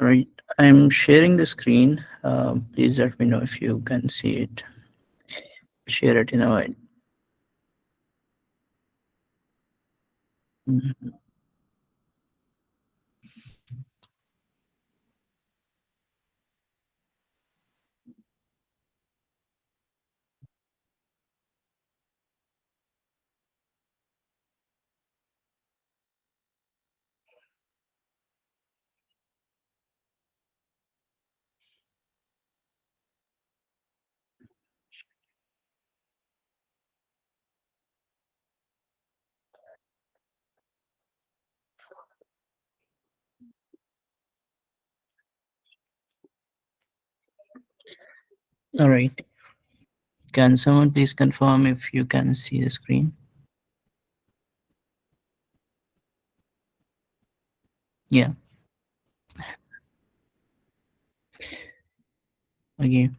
Right. I'm sharing the screen. Please let me know if you can see it. Share it in a while. Mhm. All right. Can someone please confirm if you can see the screen? Yeah. Okay.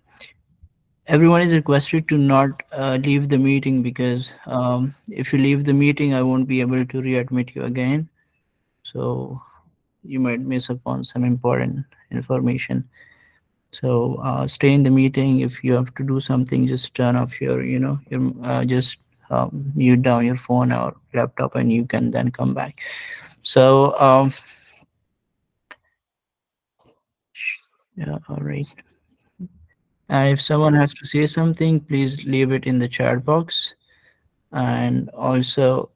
Everyone is requested to not leave the meeting because if you leave the meeting, I won't be able to readmit you again. So you might miss upon some important information. So stay in the meeting. If you have to do something, just turn off just mute down your phone or laptop, and you can then come back. So yeah, all right. If someone has to say something, please leave it in the chat box. And also,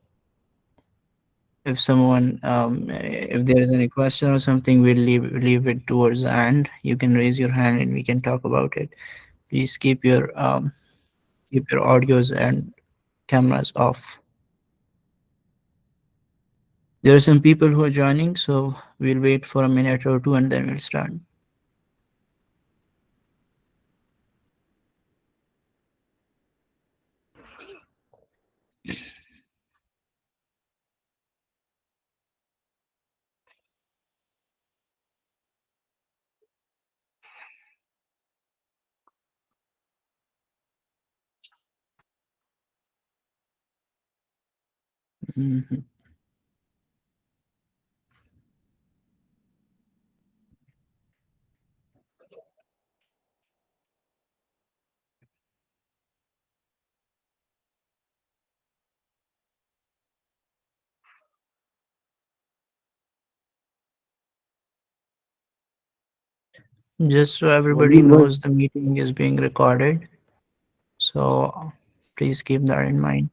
if there is any question or something, we'll leave it towards the end. You can raise your hand and we can talk about it. Please keep your audios and cameras off. There are some people who are joining, so we'll wait for a minute or two and then we'll start. Mhm. Just so everybody knows, the meeting is being recorded, so please keep that in mind.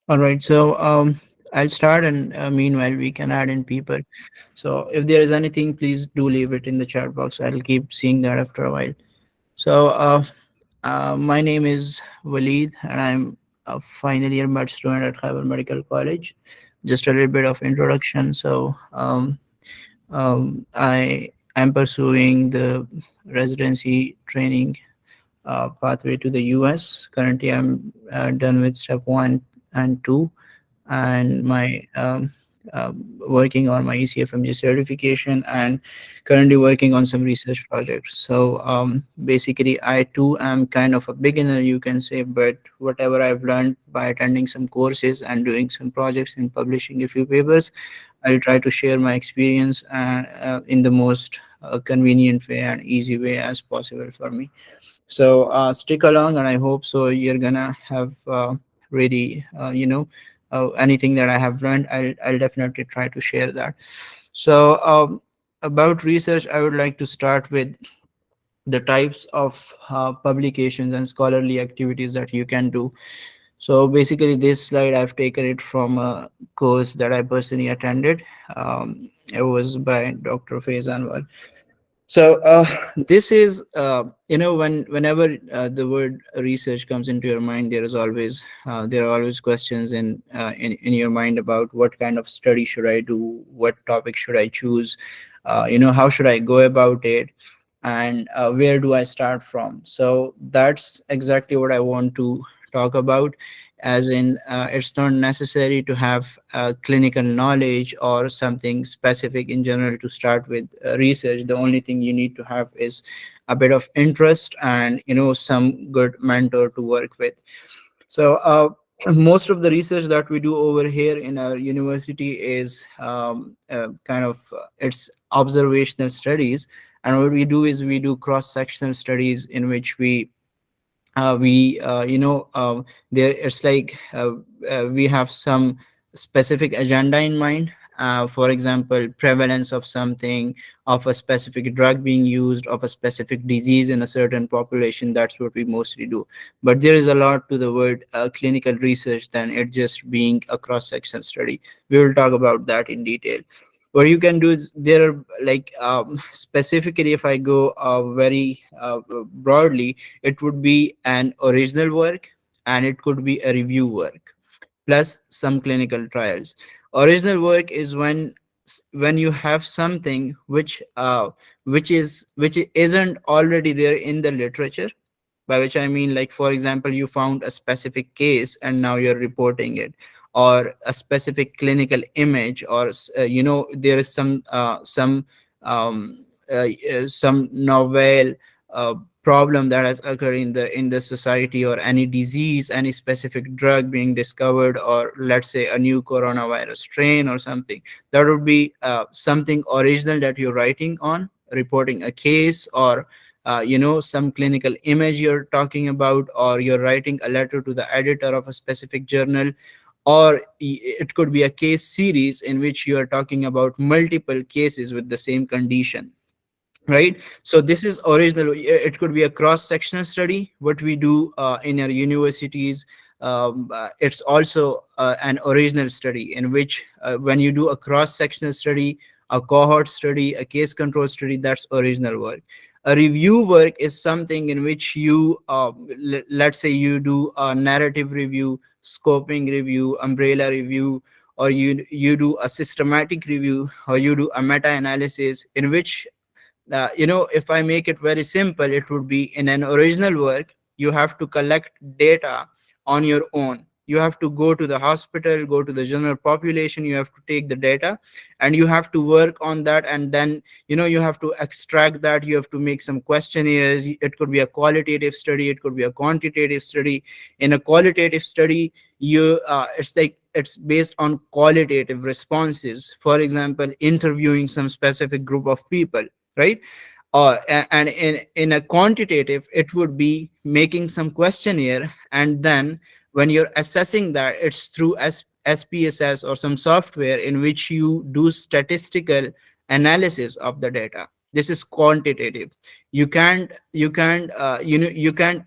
All right, so I'll start, and meanwhile we can add in people. So if there is anything, please do leave it in the chat box. I'll keep seeing that after a while. So my name is Waleed, and I'm a final year med student at Khyber Medical College. Just a little bit of introduction. So I am pursuing the residency training pathway to the US. Currently, I'm done with step one and two, and my working on my ECFMG certification, and currently working on some research projects. So basically, I too am kind of a beginner, you can say, but whatever I've learned by attending some courses and doing some projects and publishing a few papers, I'll try to share my experience in the most convenient way and easy way as possible for me. So stick along, and I hope so you're gonna have really anything that I have learned. I'll definitely try to share that. So about research, I would like to start with the types of publications and scholarly activities that you can do. So basically, this slide I've taken it from a course that I personally attended. It was by Dr. Faiz Anwar. So this is whenever the word research comes into your mind, there are always questions in your mind about what kind of study should I do, what topic should I choose, how should I go about it, and where do I start from. So that's exactly what I want to talk about, as in it's not necessary to have clinical knowledge or something specific in general to start with research. The only thing you need to have is a bit of interest and some good mentor to work with. So Most of the research that we do over here in our university is kind of it's observational studies. And what we do is we do cross sectional studies in which we there it's like we have some specific agenda in mind. For example, prevalence of something, of a specific drug being used, of a specific disease in a certain population. That's what we mostly do. But there is a lot to the word clinical research than it just being a cross section study. We will talk about that in detail. What you can do is there are like specifically, if I go very broadly, it would be an original work, and it could be a review work plus some clinical trials. Original work is when you have something which isn't already there in the literature. By which I mean, like, for example, you found a specific case and now you're reporting it, or a specific clinical image, or there is some novel uh, problem that has occurred in the society, or any disease, any specific drug being discovered, or let's say a new coronavirus strain or something. That would be something original that you're writing on, reporting a case, or some clinical image you're talking about, or you're writing a letter to the editor of a specific journal, or it could be a case series in which you are talking about multiple cases with the same condition, right? So this is original. It could be a cross sectional study, what we do in our universities. It's also an original study in which when you do a cross sectional study, a cohort study, a case control study, that's original work. A review work is something in which you let's say you do a narrative review, scoping review, umbrella review, or you do a systematic review, or you do a meta analysis, in which if I make it very simple, it would be in an original work, you have to collect data on your own. You have to go to the hospital, go to the general population, you have to take the data, and you have to work on that. And then, you have to extract that, you have to make some questionnaires. It could be a qualitative study, it could be a quantitative study. In a qualitative study, it's based on qualitative responses. For example, interviewing some specific group of people, right? And in a quantitative, it would be making some questionnaire, and then when you're assessing that, it's through SPSS or some software in which you do statistical analysis of the data. This is quantitative. You can't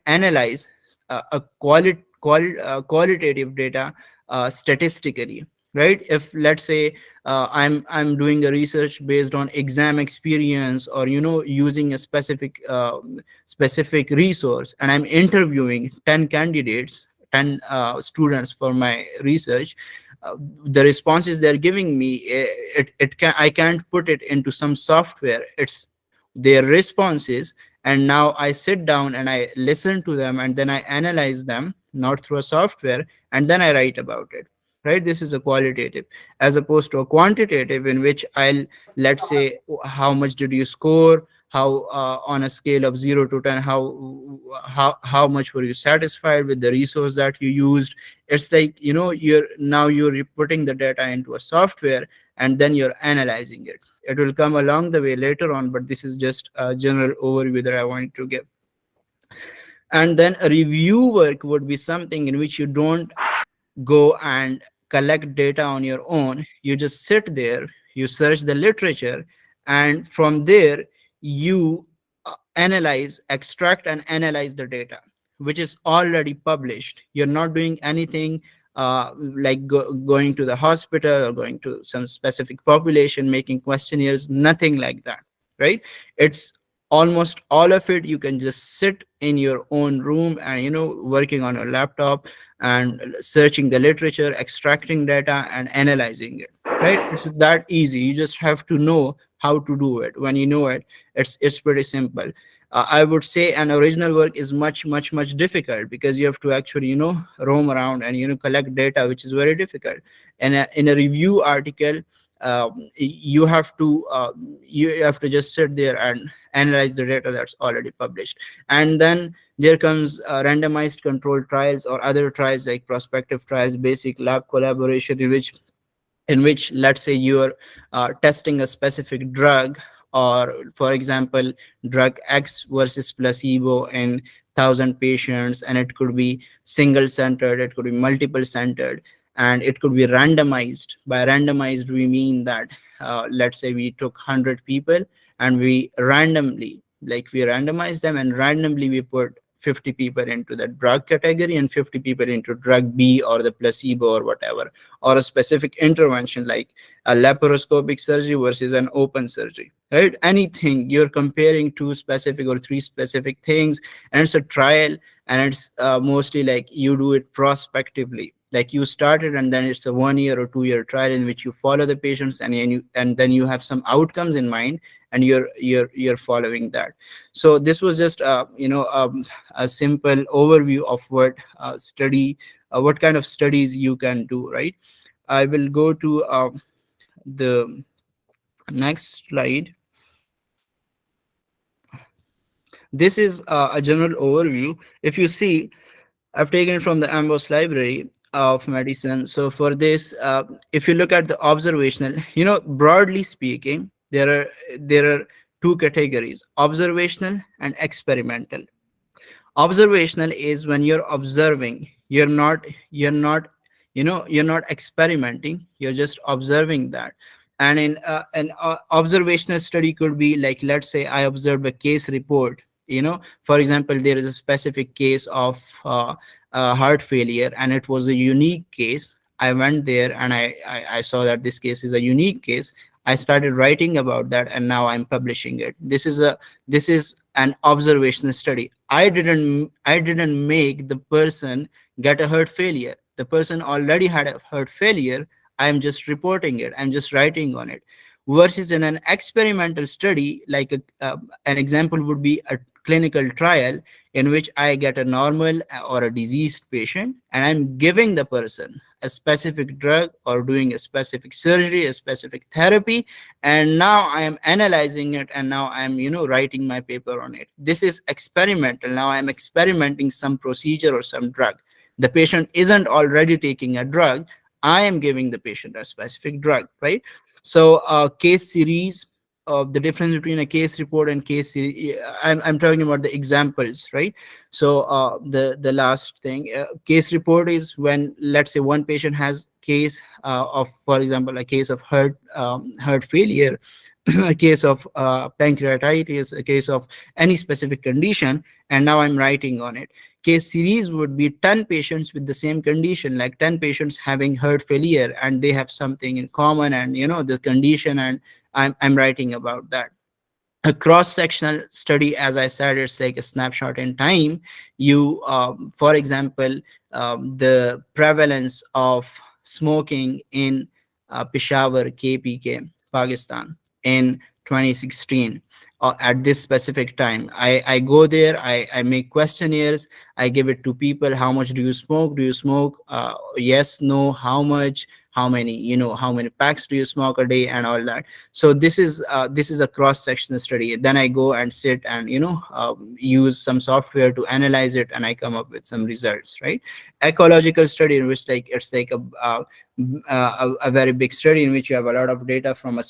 analyze qualitative data statistically, right? If, let's say, I'm doing a research based on exam experience, or using a specific resource, and I'm interviewing 10 candidates, 10 students for my research. The responses they're giving me, I can't put it into some software. It's their responses, and now I sit down and I listen to them, and then I analyze them, not through a software, and then I write about it, right? This is a qualitative, as opposed to a quantitative, in which I'll, let's say, how much did you score, how on a scale of 0 to 10, how much were you satisfied with the resource that you used. It's like, you're putting the data into a software, and then you're analyzing it. It will come along the way later on, but this is just a general overview that I wanted to give. And then a review work would be something in which you don't go and collect data on your own. You just sit there, you search the literature, and from there you extract and analyze the data which is already published. You're not doing anything like going to the hospital or going to some specific population, making questionnaires, nothing like that, right? It's almost all of it. You can just sit in your own room and, working on your laptop and searching the literature, extracting data, and analyzing it, right? It's that easy. You just have to know how to do it. When you know it, it's pretty simple. I would say an original work is much, much, much difficult, because you have to actually, roam around and, collect data, which is very difficult. And in a review article, you have to you have to just sit there and analyze the data that's already published. And then there comes randomized controlled trials or other trials like prospective trials, basic lab collaboration, in which let's say you're testing a specific drug, or for example drug X versus placebo in 1,000 patients, and it could be single centered, it could be multiple centered, and it could be randomized. By randomized we mean that let's say we took 100 people and we randomized them, and randomly we put 50 people into the drug category and 50 people into drug B or the placebo or whatever, or a specific intervention like a laparoscopic surgery versus an open surgery, right? Anything you're comparing two specific or three specific things, and it's a trial, and it's mostly like you do it prospectively, like you started and then it's a 1 year or 2 year trial in which you follow the patients, and then you have some outcomes in mind, and you're following that. So this was just a simple overview of what kind of studies you can do, right? I will go to the next slide. This is a general overview. If you see, I've taken it from the Ambos Library of Medicine. So for this, if you look at the observational, broadly speaking, there are two categories: observational and experimental. Observational is when you're observing, you're not you're not experimenting, you're just observing that. And in an observational study could be like, let's say I observed a case report. For example, there is a specific case of heart failure, and it was a unique case. I went there and I saw that this case is a unique case. I started writing about that, and now I'm publishing it. This is an observational study. I didn't make the person get a heart failure. The person already had a heart failure. I'm just reporting it, I'm just writing on it. Versus in an experimental study, like an example would be a clinical trial in which I get a normal or a diseased patient, and I'm giving the person a specific drug or doing a specific surgery, a specific therapy, and now I am analyzing it, and now I'm writing my paper on it. This is experimental. Now I'm experimenting some procedure or some drug. The patient isn't already taking a drug. I am giving the patient a specific drug, right? So case series, the difference between a case report and case series, I'm talking about the examples, right? So the last thing, case report is when, let's say, one patient has case of, for example, a case of heart failure, a case of pancreatitis, a case of any specific condition, and now I'm writing on it. Case series would be 10 patients with the same condition, like 10 patients having heart failure, and they have something in common, and the condition, and I'm writing about that. A cross-sectional study, as I said, it's like a snapshot in time. For example, the prevalence of smoking in Peshawar, KPK, Pakistan, in 2016. At this specific time, I go there, I make questionnaires, I give it to people. How much do you smoke? Do you smoke? Yes, no. How much? How many packs do you smoke a day, and all that. So this is a cross-sectional study. Then I go and sit and use some software to analyze it, and I come up with some results, right? Ecological study, in which like it's like a very big study in which you have a lot of data from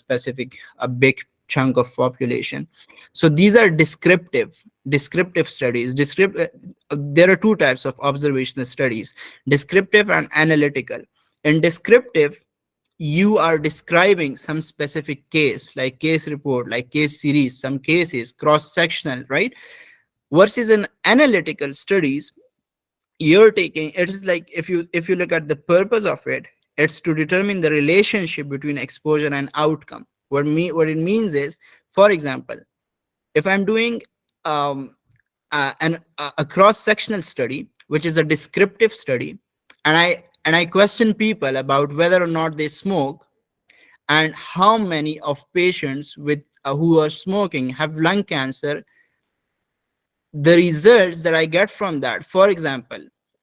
a big chunk of population. So these are descriptive studies. There are two types of observational studies: descriptive and analytical. In descriptive, you are describing some specific case, like case report, like case series, some cases, cross sectional, right? Versus in analytical studies, you're taking, it is like, if you look at the purpose of it, it's to determine the relationship between exposure and outcome. What it means is, for example, if I'm doing um, a cross-sectional study, which is a descriptive study, and I question people about whether or not they smoke, and how many of patients with who are smoking have lung cancer, the results that I get from that, for example,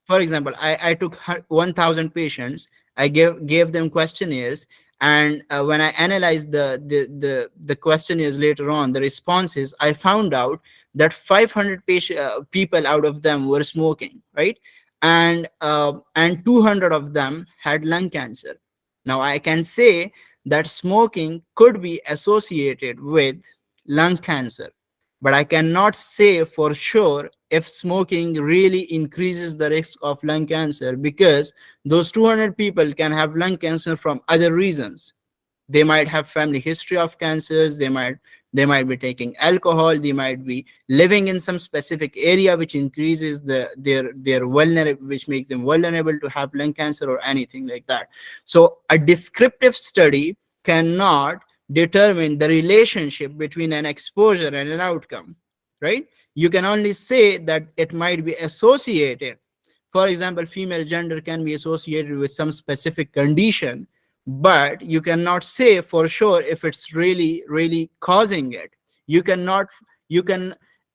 I took 1,000 patients, I gave them questionnaires, And when I analyzed the questionnaires later on, the responses, I found out that 500 people out of them were smoking, right? And 200 of them had lung cancer. Now I can say that smoking could be associated with lung cancer, but I cannot say for sure if smoking really increases the risk of lung cancer, because those 200 people can have lung cancer from other reasons. They might have family history of cancers, they might be taking alcohol, they might be living in some specific area which increases their vulnerable, which makes them vulnerable to have lung cancer or anything like that. So a descriptive study cannot determine the relationship between an exposure and an outcome, right? You can only say that it might be associated. For example, female gender can be associated with some specific condition, but you cannot say for sure if it's really causing it. You cannot, you can,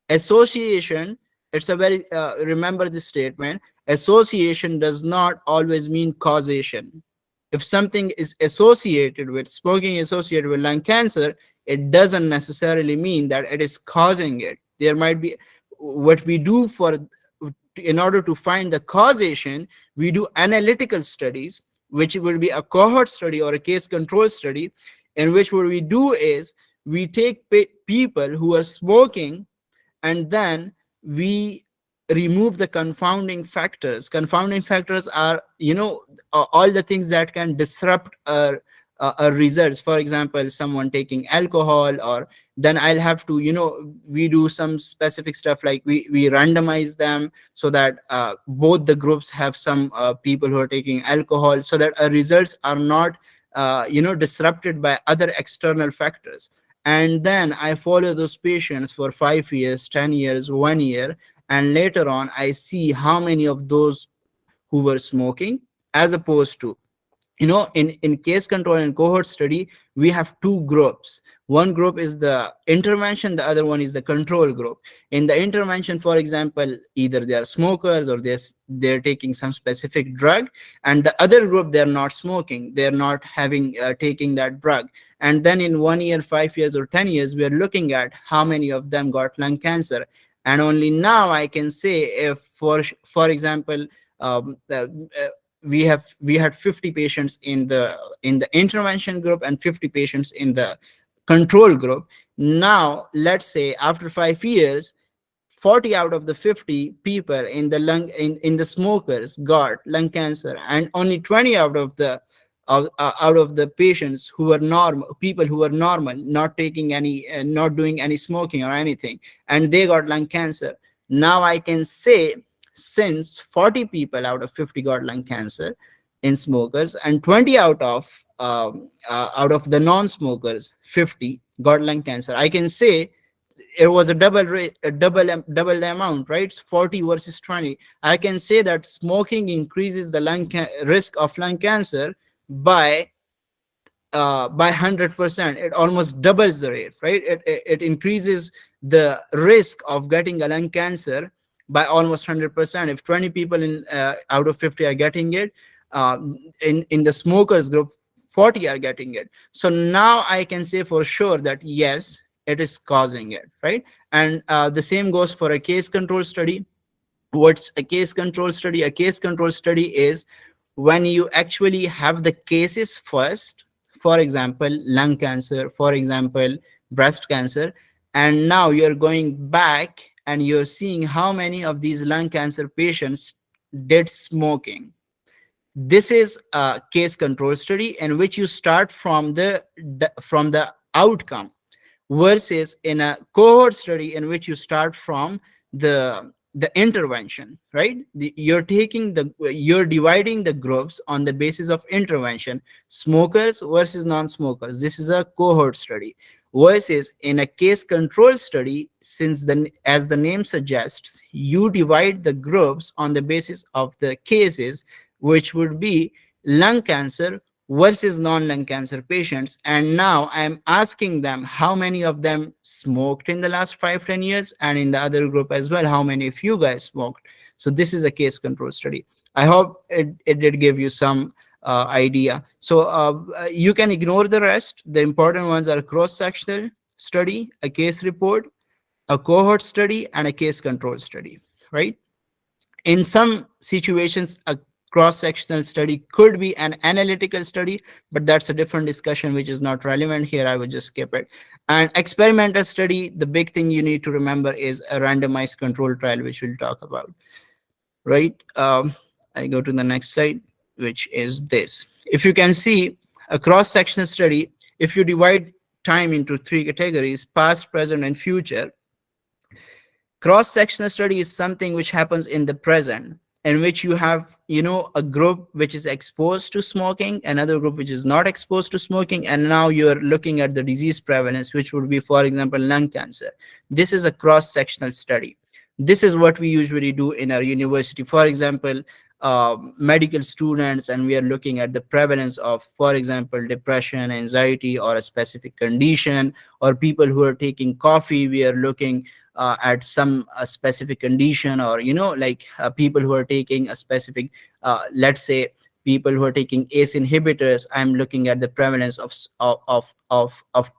association, it's a very remember this statement: association does not always mean causation. If something is associated with smoking, associated with lung cancer, it doesn't necessarily mean that it is causing it. There might be, what we do for, in order to find the causation, we do analytical studies, which will be a cohort study or a case control study, in which what we do is we take people who are smoking, and then we remove the confounding factors. Confounding factors are, all the things that can disrupt our results. For example, someone taking alcohol, or then I'll have to, we do some specific stuff like we randomize them so that both the groups have some people who are taking alcohol, so that our results are not disrupted by other external factors. And then I follow those patients for 5 years, 10 years, 1 year, and later on I see how many of those who were smoking, as opposed to, in case control and cohort study, we have two groups. One group is the intervention, the other one is the control group. In the intervention, for example, either they are smokers or they're taking some specific drug, and the other group, they're not smoking, they're not having taking that drug. And then in 1 year, 5 years, or 10 years, we are looking at how many of them got lung cancer. And only now I can say if, for example, we had 50 patients in the intervention group and 50 patients in the control group. Now let's say after 5 years, 40 out of the 50 people in the smokers got lung cancer, and only 20 out of the patients who were normal, people who were normal, not taking any, not doing any smoking or anything, and they got lung cancer. Now I can say, since 40 people out of 50 got lung cancer in smokers, and 20 out of the non-smokers, 50 got lung cancer, I can say it was a double rate, double the amount, right? 40 versus 20. I can say that smoking increases the risk of lung cancer by 100%. It almost doubles the rate, right? It increases the risk of getting a lung cancer by almost 100%. If 20 people in out of 50 are getting it, in the smokers group, 40 are getting it. So now I can say for sure that yes, it is causing it, right? And the same goes for a case control study. What's a case control study? A case control study is when you actually have the cases first, for example, lung cancer, for example, breast cancer, and now you're going back and you're seeing how many of these lung cancer patients did smoking. This is a case control study in which you start from the outcome, versus in a cohort study in which you start from the intervention, right? You're dividing the groups on the basis of intervention: smokers versus non-smokers. This is a cohort study. Versus in a case control study, since as the name suggests, you divide the groups on the basis of the cases, which would be lung cancer versus non-lung cancer patients. And now I'm asking them how many of them smoked in the last 5-10 years, and in the other group as well, how many of you guys smoked. So this is a case control study. I hope it did give you some idea. So you can ignore the rest. The important ones are cross-sectional study, a case report, a cohort study, and a case control study, right? In some situations, a cross-sectional study could be an analytical study, but that's a different discussion which is not relevant here. I would just skip it. And experimental study, the big thing you need to remember is a randomized control trial, which we'll talk about, right? I go to the next slide, which is this. If you can see, a cross-sectional study, if you divide time into three categories: past, present, and future, cross-sectional study is something which happens in the present, in which you have, a group which is exposed to smoking, another group which is not exposed to smoking, and now you're looking at the disease prevalence, which would be, for example, lung cancer. This is a cross-sectional study. This is what we usually do in our university. For example, medical students, and we are looking at the prevalence of, for example, depression, anxiety, or a specific condition. Or people who are taking coffee, we are looking at some specific condition. Or like people who are taking a specific, let's say, people who are taking ACE inhibitors, I'm looking at the prevalence of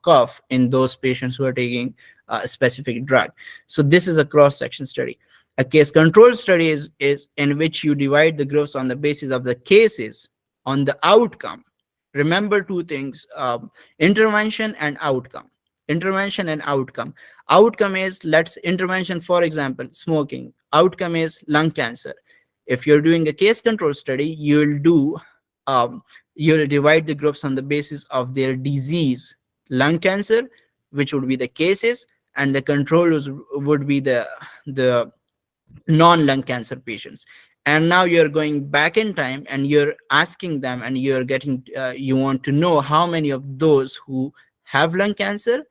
cough in those patients who are taking a specific drug. So this is a cross section study. A case control study is in which you divide the groups on the basis of the cases, on the outcome. Remember two things: intervention and outcome. Intervention and outcome. Outcome is, let's intervention, for example, smoking. Outcome is lung cancer. If you're doing a case control study, um, you'll divide the groups on the basis of their disease: lung cancer, which would be the cases, and the controls would be the non-lung cancer patients. And now you're going back in time and you're asking them, and you're getting you want to know how many of those who have lung cancer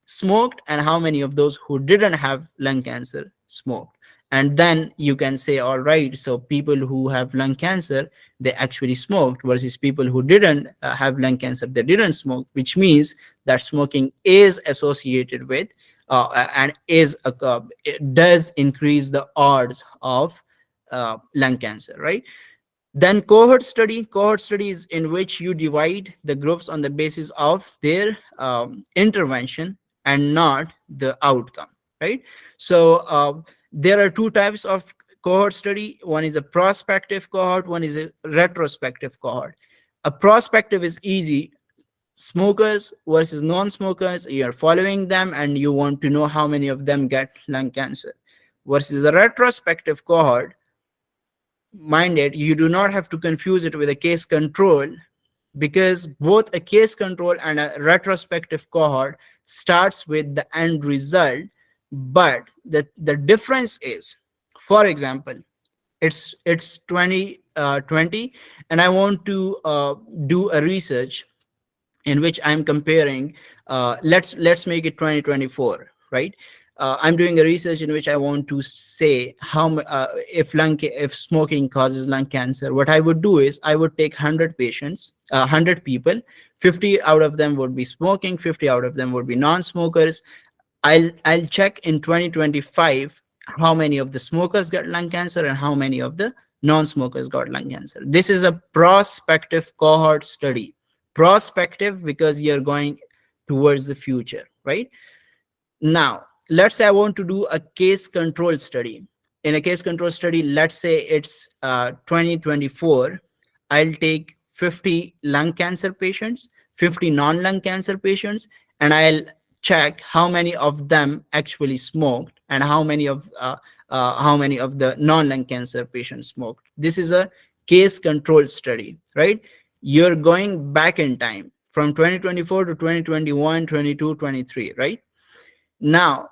smoked, and how many of those who didn't have lung cancer smoked. And then you can say, all right, so people who have lung cancer, they actually smoked, versus people who didn't have lung cancer, they didn't smoke, which means that smoking is associated with and is it does increase the odds of lung cancer, right? Then cohort studies in which you divide the groups on the basis of their intervention and not the outcome, right? So there are two types of cohort study. One is a prospective cohort, one is a retrospective cohort. A prospective is easy: smokers versus non-smokers. You're following them and you want to know how many of them get lung cancer. Versus a retrospective cohort, mind it, you do not have to confuse it with a case control, because both a case control and a retrospective cohort starts with the end result. But the difference is, for example, it's 2020, and I want to do a research in which I'm comparing, let's make it 2024, right? I'm doing a research in which I want to say if smoking causes lung cancer. What I would do is I would take 100 patients, 100 people. 50 out of them would be smoking, 50 out of them would be non-smokers. I'll check in 2025 how many of the smokers got lung cancer and how many of the non-smokers got lung cancer. This is a prospective cohort study. Prospective because you're going towards the future, right? Now, let's say I want to do a case control study. In a case control study, let's say it's 2024. I'll take 50 lung cancer patients, 50 non-lung cancer patients, and I'll check how many of them actually smoked and how many of the non-lung cancer patients smoked. This is a case control study, right? You're going back in time from 2024 to 2021, 22, 23, right? Now,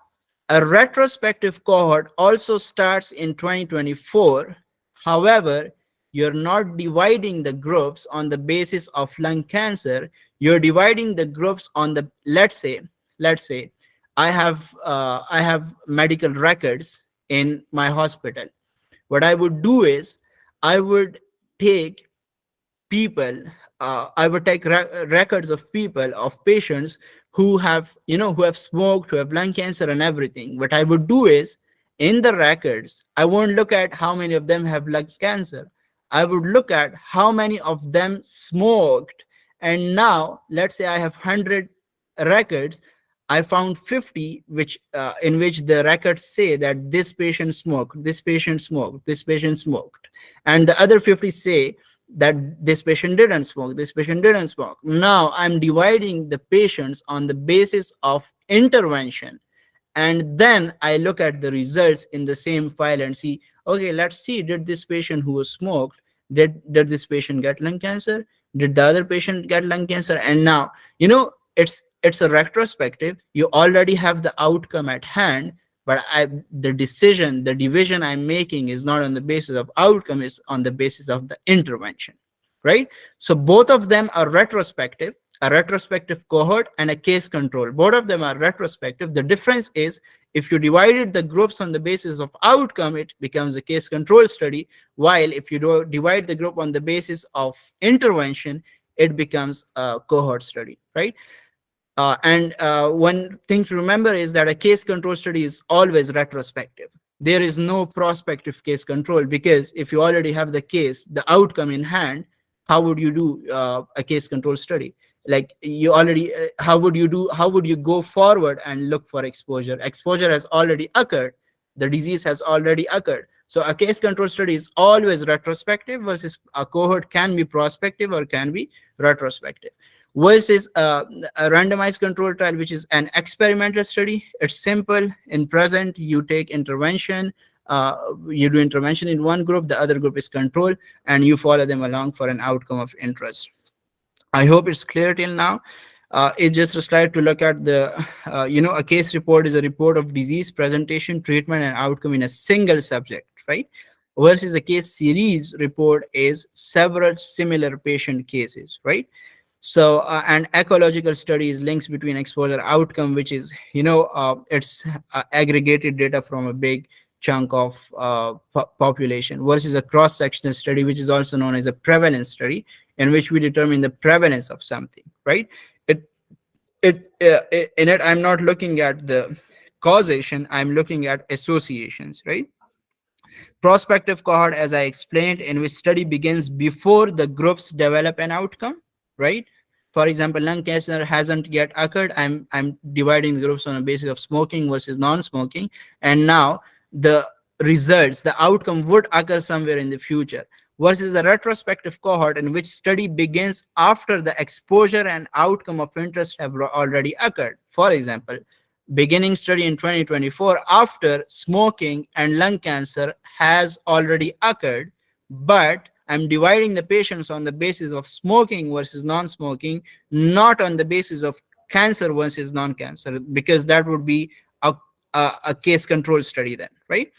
a retrospective cohort also starts in 2024. However, you're not dividing the groups on the basis of lung cancer. You're dividing the groups on the, let's say, I have medical records in my hospital. What I would do is I would take people I would take records of people, of patients who have smoked, who have lung cancer and everything. What I would do is, in the records, I won't look at how many of them have lung cancer. I would look at how many of them smoked. And now, let's say I have 100 records. I found 50 which in which the records say that this patient smoked, this patient smoked, this patient smoked, and the other 50 say that this patient didn't smoke, this patient didn't smoke. Now I'm dividing the patients on the basis of intervention, and then I look at the results in the same file and see, okay, let's see, did this patient who was smoked, did this patient get lung cancer, did the other patient get lung cancer? And now, it's a retrospective. You already have the outcome at hand, but the division I'm making is not on the basis of outcome, it's on the basis of the intervention, right? So both of them are retrospective, a retrospective cohort and a case control. Both of them are retrospective. The difference is, if you divided the groups on the basis of outcome, it becomes a case control study, while if you divide the group on the basis of intervention, it becomes a cohort study, right? And one thing to remember is that a case control study is always retrospective. There is no prospective case control, because if you already have the case, the outcome in hand, how would you do a case control study? Like, you already, how would you go forward and look for exposure? Exposure has already occurred. The disease has already occurred. So a case control study is always retrospective, versus a cohort can be prospective or can be retrospective. Versus a randomized control trial, which is an experimental study. It's simple. In present, you take intervention, you do intervention in one group, the other group is control, and you follow them along for an outcome of interest. I hope it's clear till now. It's just a slide to look at the, a case report is a report of disease, presentation, treatment, and outcome in a single subject, right? Versus a case series report is several similar patient cases, right? So an ecological study is links between exposure outcome, which is, it's aggregated data from a big chunk of population, versus a cross-sectional study, which is also known as a prevalence study, in which we determine the prevalence of something, right? it in it, I'm not looking at the causation, I'm looking at associations, right? Prospective cohort, as I explained, in which study begins before the groups develop an outcome, right? For example, lung cancer hasn't yet occurred. I'm dividing the groups on a basis of smoking versus non-smoking, and now the results, the outcome would occur somewhere in the future. Versus a retrospective cohort, in which study begins after the exposure and outcome of interest have already occurred. For example, beginning study in 2024 after smoking and lung cancer has already occurred, but I'm dividing the patients on the basis of smoking versus non-smoking, not on the basis of cancer versus non-cancer, because that would be a case control study then, right?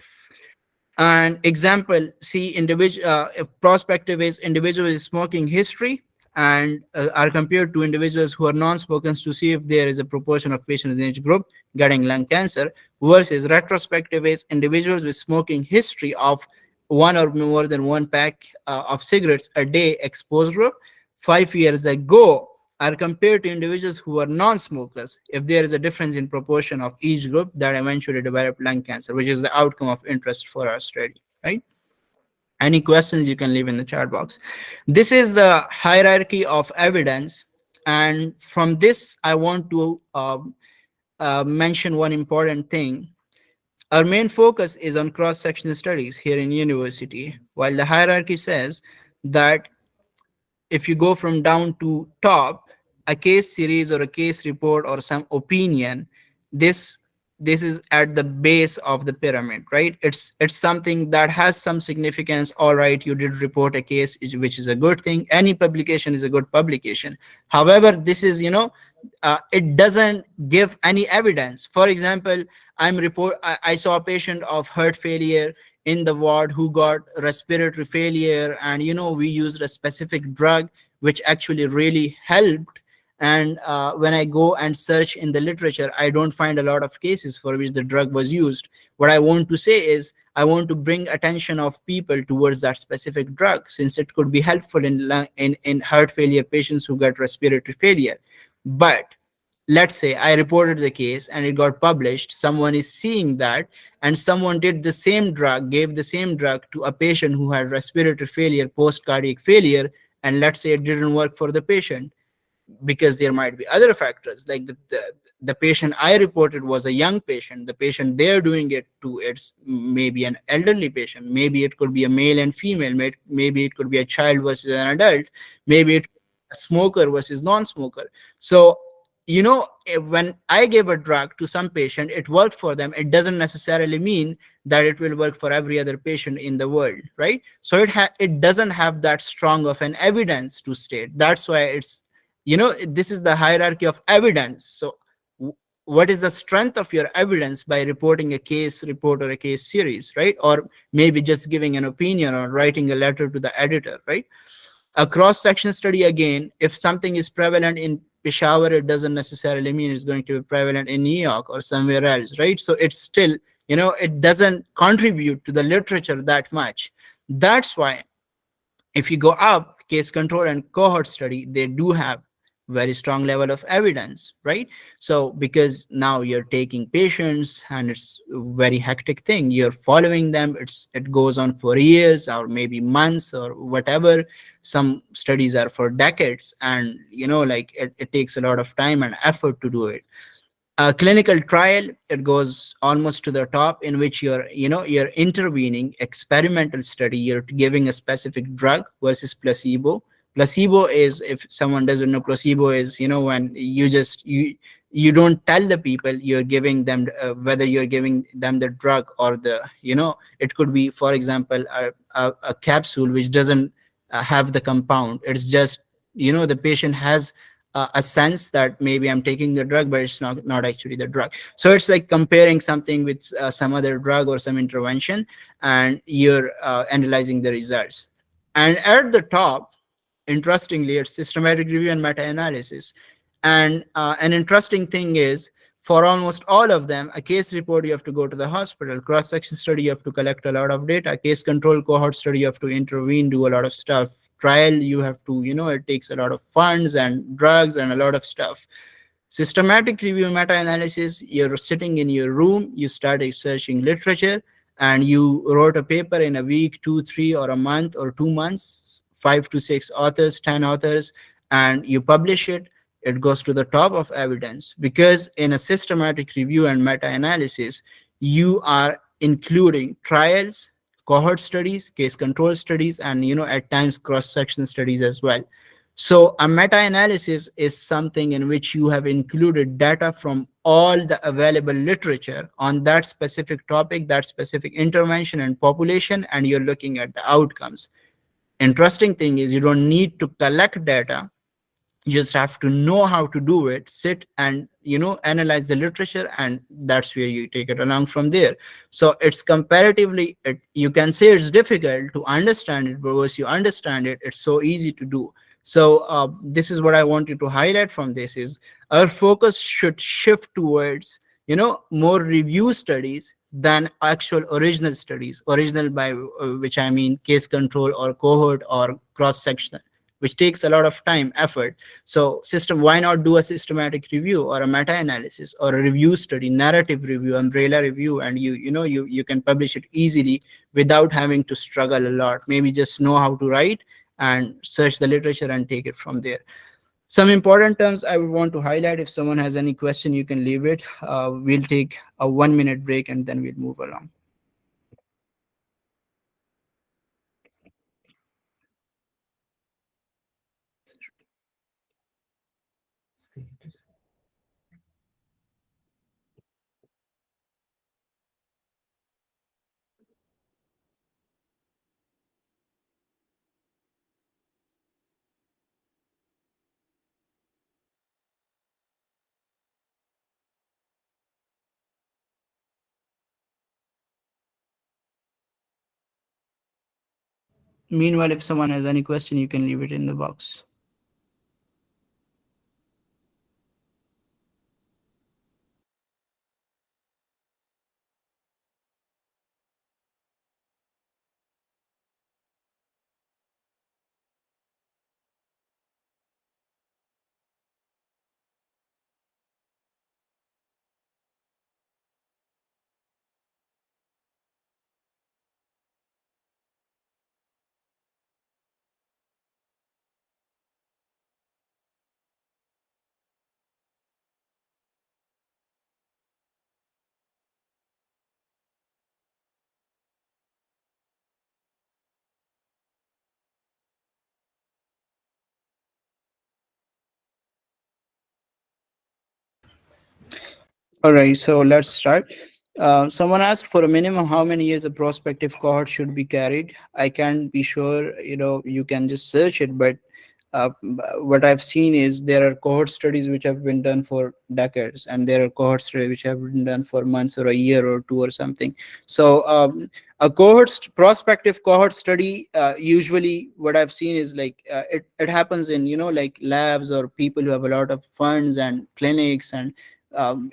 And example, see, individual, if prospective is individual is smoking history, and are compared to individuals who are non-smokers, to see if there is a proportion of patients in each group getting lung cancer. Versus retrospective is individuals with smoking history of one or more than one pack of cigarettes a day exposed group 5 years ago, are compared to individuals who are non-smokers, if there is a difference in proportion of each group that eventually develop lung cancer, which is the outcome of interest for our study, right? Any questions, you can leave in the chat box. This is the hierarchy of evidence, and from this I want to mention one important thing. Our main focus is on cross-sectional studies here in university, while the hierarchy says that if you go from down to top, a case series or a case report or some opinion, this this is at the base of the pyramid, right? It's something that has some significance. All right, you did report a case, which is a good thing. Any publication is a good publication. However, this is, it doesn't give any evidence. For example, I saw a patient of heart failure in the ward who got respiratory failure, and we used a specific drug which actually really helped. And when I go and search in the literature, I don't find a lot of cases for which the drug was used. What I want to say is, I want to bring attention of people towards that specific drug, since it could be helpful in heart failure patients who get respiratory failure. But let's say I reported the case and it got published, someone is seeing that, and someone did the same drug, gave the same drug to a patient who had respiratory failure, post cardiac failure, and let's say it didn't work for the patient, because there might be other factors, like the patient I reported was a young patient. The patient they're doing it to, it's maybe an elderly patient, maybe it could be a male and female, maybe it could be a child versus an adult, maybe it a smoker versus non-smoker. So when I gave a drug to some patient, it worked for them, it doesn't necessarily mean that it will work for every other patient in the world, right? So it doesn't have that strong of an evidence to state. That's why it's, this is the hierarchy of evidence. So what is the strength of your evidence by reporting a case report or a case series, right? Or maybe just giving an opinion or writing a letter to the editor, right? A cross section study, again, if something is prevalent in Peshawar, it doesn't necessarily mean it's going to be prevalent in New York or somewhere else, right? So it's still, it doesn't contribute to the literature that much. That's why if you go up, case control and cohort study, they do have very strong level of evidence, right? So because now you're taking patients and it's a very hectic thing, you're following them, it goes on for years or maybe months or whatever. Some studies are for decades, and like it takes a lot of time and effort to do it. A clinical trial, it goes almost to the top, in which you're intervening. Experimental study, you're giving a specific drug versus placebo. Placebo is, if someone doesn't know, placebo is, when you don't tell the people you're giving them, whether you're giving them the drug or the, it could be, for example, a capsule which doesn't have the compound. It's just, the patient has a sense that maybe I'm taking the drug, but it's not actually the drug. So it's like comparing something with some other drug or some intervention, and you're analyzing the results. And at the top, interestingly, it's systematic review and meta-analysis. And an interesting thing is, for almost all of them, a case report, you have to go to the hospital. Cross-section study, you have to collect a lot of data. Case control cohort study, you have to intervene, do a lot of stuff. Trial, you have to, it takes a lot of funds and drugs and a lot of stuff. Systematic review, meta-analysis, you're sitting in your room, you started searching literature, and you wrote a paper in a week, 2 3 or a month or 2 months, 5 to 6 authors, 10 authors, and you publish it. It goes to the top of evidence, because in a systematic review and meta-analysis, you are including trials, cohort studies, case control studies, and at times cross-section studies as well. So a meta-analysis is something in which you have included data from all the available literature on that specific topic, that specific intervention and population, and you're looking at the outcomes. Interesting thing is, you don't need to collect data, you just have to know how to do it, sit and analyze the literature, and that's where you take it along from there. So it's comparatively, you can say it's difficult to understand it, but once you understand it, it's so easy to do. So this is what I wanted to highlight from this is, our focus should shift towards more review studies than actual original studies. Original, by which I mean case control or cohort or cross section, which takes a lot of time, effort. So why not do a systematic review or a meta-analysis or a review study, narrative review, umbrella review, and you can publish it easily without having to struggle a lot. Maybe just know how to write and search the literature and take it from there. Some important terms I would want to highlight. If someone has any question, you can leave it. We'll take a 1 minute break and then we'll move along. Meanwhile, if someone has any question, you can leave it in the box. All right, so let's start. Someone asked for a minimum how many years a prospective cohort should be carried. I can't be sure, you can just search it, but what I've seen is there are cohort studies which have been done for decades, and there are cohort studies which have been done for months or a year or two or something. So a prospective cohort study, usually what I've seen is like it happens in like labs or people who have a lot of funds and clinics, and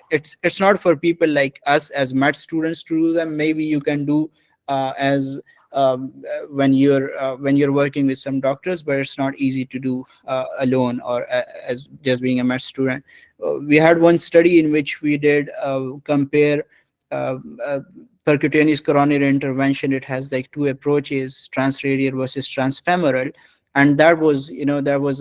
it's not for people like us as med students to do them. Maybe you can do as when you're working with some doctors, but it's not easy to do alone or as just being a med student. We had one study in which we did compare uh, uh, percutaneous coronary intervention. It has like two approaches, transradial versus transfemoral, and that was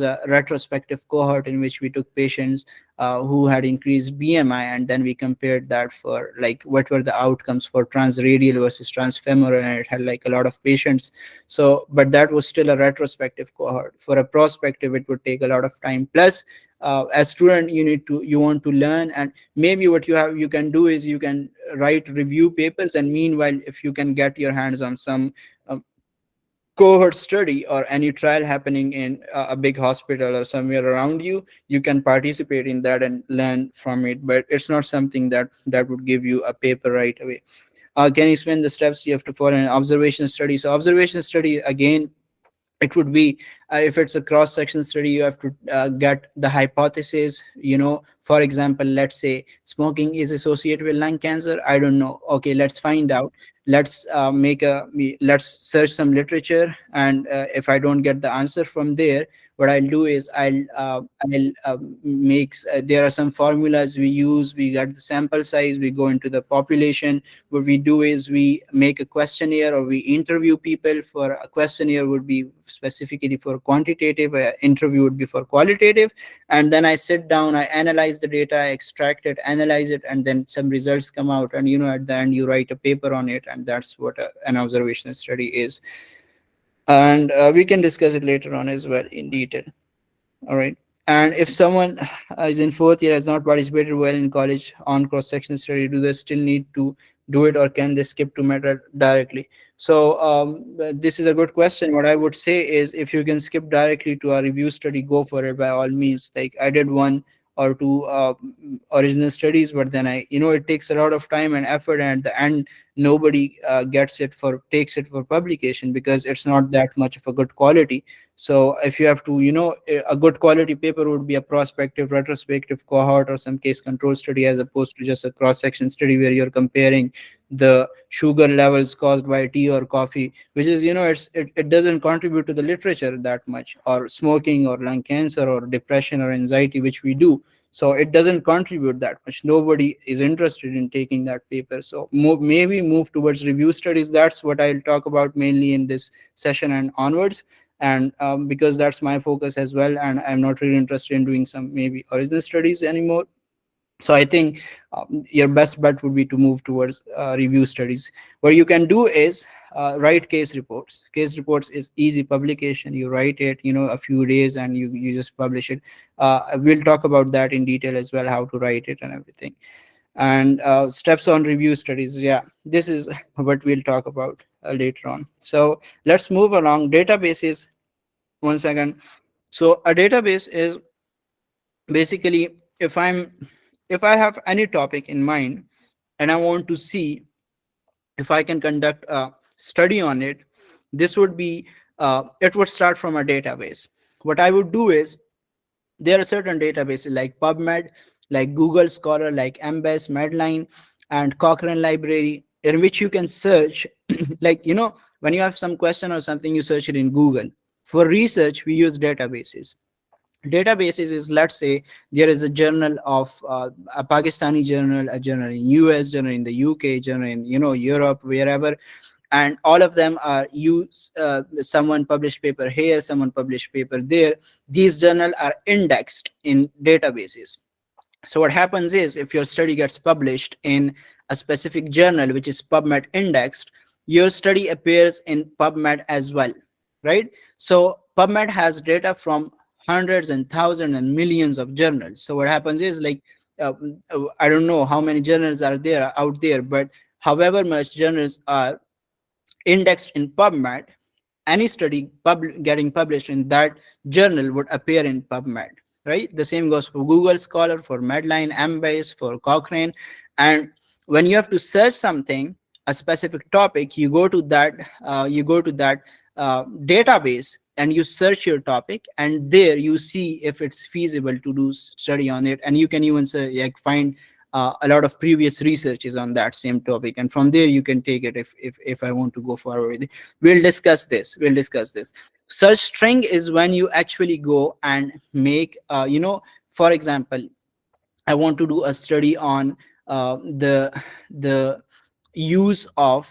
a retrospective cohort in which we took patients who had increased BMI, and then we compared that for like what were the outcomes for transradial versus transfemoral, and it had like a lot of patients. So, but that was still a retrospective cohort. For a prospective, it would take a lot of time. Plus, as student, you want to learn, and maybe what you can do is you can write review papers, and meanwhile, if you can get your hands on some um, cohort study or any trial happening in a big hospital or somewhere around you, you can participate in that and learn from it, but it's not something that would give you a paper right away. Can you explain the steps you have to follow in an observation study? So observation study, again, it would be if it's a cross section study, you have to get the hypothesis. For example, let's say smoking is associated with lung cancer. I don't know. Okay, let's find out. Let's search some literature, and if I don't get the answer from there, what I'll do is I'll make there are some formulas we use. We get the sample size, we go into the population. What we do is we make a questionnaire, or we interview people. For a questionnaire would be specifically for quantitative, interview would be for qualitative, and then I sit down, I analyze the data, I extract it, analyze it, and then some results come out, and at the end you write a paper on it, and that's what an observational study is. And we can discuss it later on as well in detail. All right. And if someone is in fourth year, has not participated well in college on cross-section study, do they still need to do it, or can they skip to meta directly? So this is a good question. What I would say is, if you can skip directly to a review study, go for it by all means. Like I did one or two original studies, but then it takes a lot of time and effort, and at the end, nobody takes it for publication because it's not that much of a good quality. So if you have to, a good quality paper would be a prospective, retrospective cohort or some case control study, as opposed to just a cross section study where you're comparing the sugar levels caused by tea or coffee, which is, it doesn't contribute to the literature that much, or smoking or lung cancer or depression or anxiety, which we do. So it doesn't contribute that much. Nobody is interested in taking that paper. So maybe move towards review studies. That's what I'll talk about mainly in this session and onwards, and because that's my focus as well, and I'm not really interested in doing some maybe original studies anymore. So I think your best bet would be to move towards review studies. What you can do is write case reports is easy publication. You write it, a few days, and you just publish it. We'll talk about that in detail as well, how to write it and everything. And steps on review studies, yeah, this is what we'll talk about later on. So let's move along. Databases, one second. So a database is basically, if I have any topic in mind and I want to see if I can conduct a study on it, this would be it would start from a database. What I would do is, there are certain databases like PubMed, like Google Scholar, like Embase, Medline, and Cochrane Library, in which you can search like, when you have some question or something, you search it in Google. For research, we use databases. Databases is, let's say there is a journal of a Pakistani journal, a journal in US, journal in the UK, journal in Europe, wherever, and all of them are use someone published paper here, someone published paper there. These journal are indexed in databases. So what happens is, if your study gets published in a specific journal which is PubMed indexed, your study appears in PubMed as well, right? So PubMed has data from hundreds and thousands and millions of journals. So what happens is, like, uh, I don't know how many journals are there out there, but however much journals are indexed in PubMed, any study getting published in that journal would appear in PubMed, right? The same goes for Google Scholar, for Medline, Embase, for Cochrane. And when you have to search something, a specific topic, you go to that database and you search your topic, and there you see if it's feasible to do study on it, and you can even say, like, find a lot of previous researches on that same topic, and from there you can take it if I want to go forward with it. We'll discuss this. Search string is when you actually go and make, for example, I want to do a study on the use of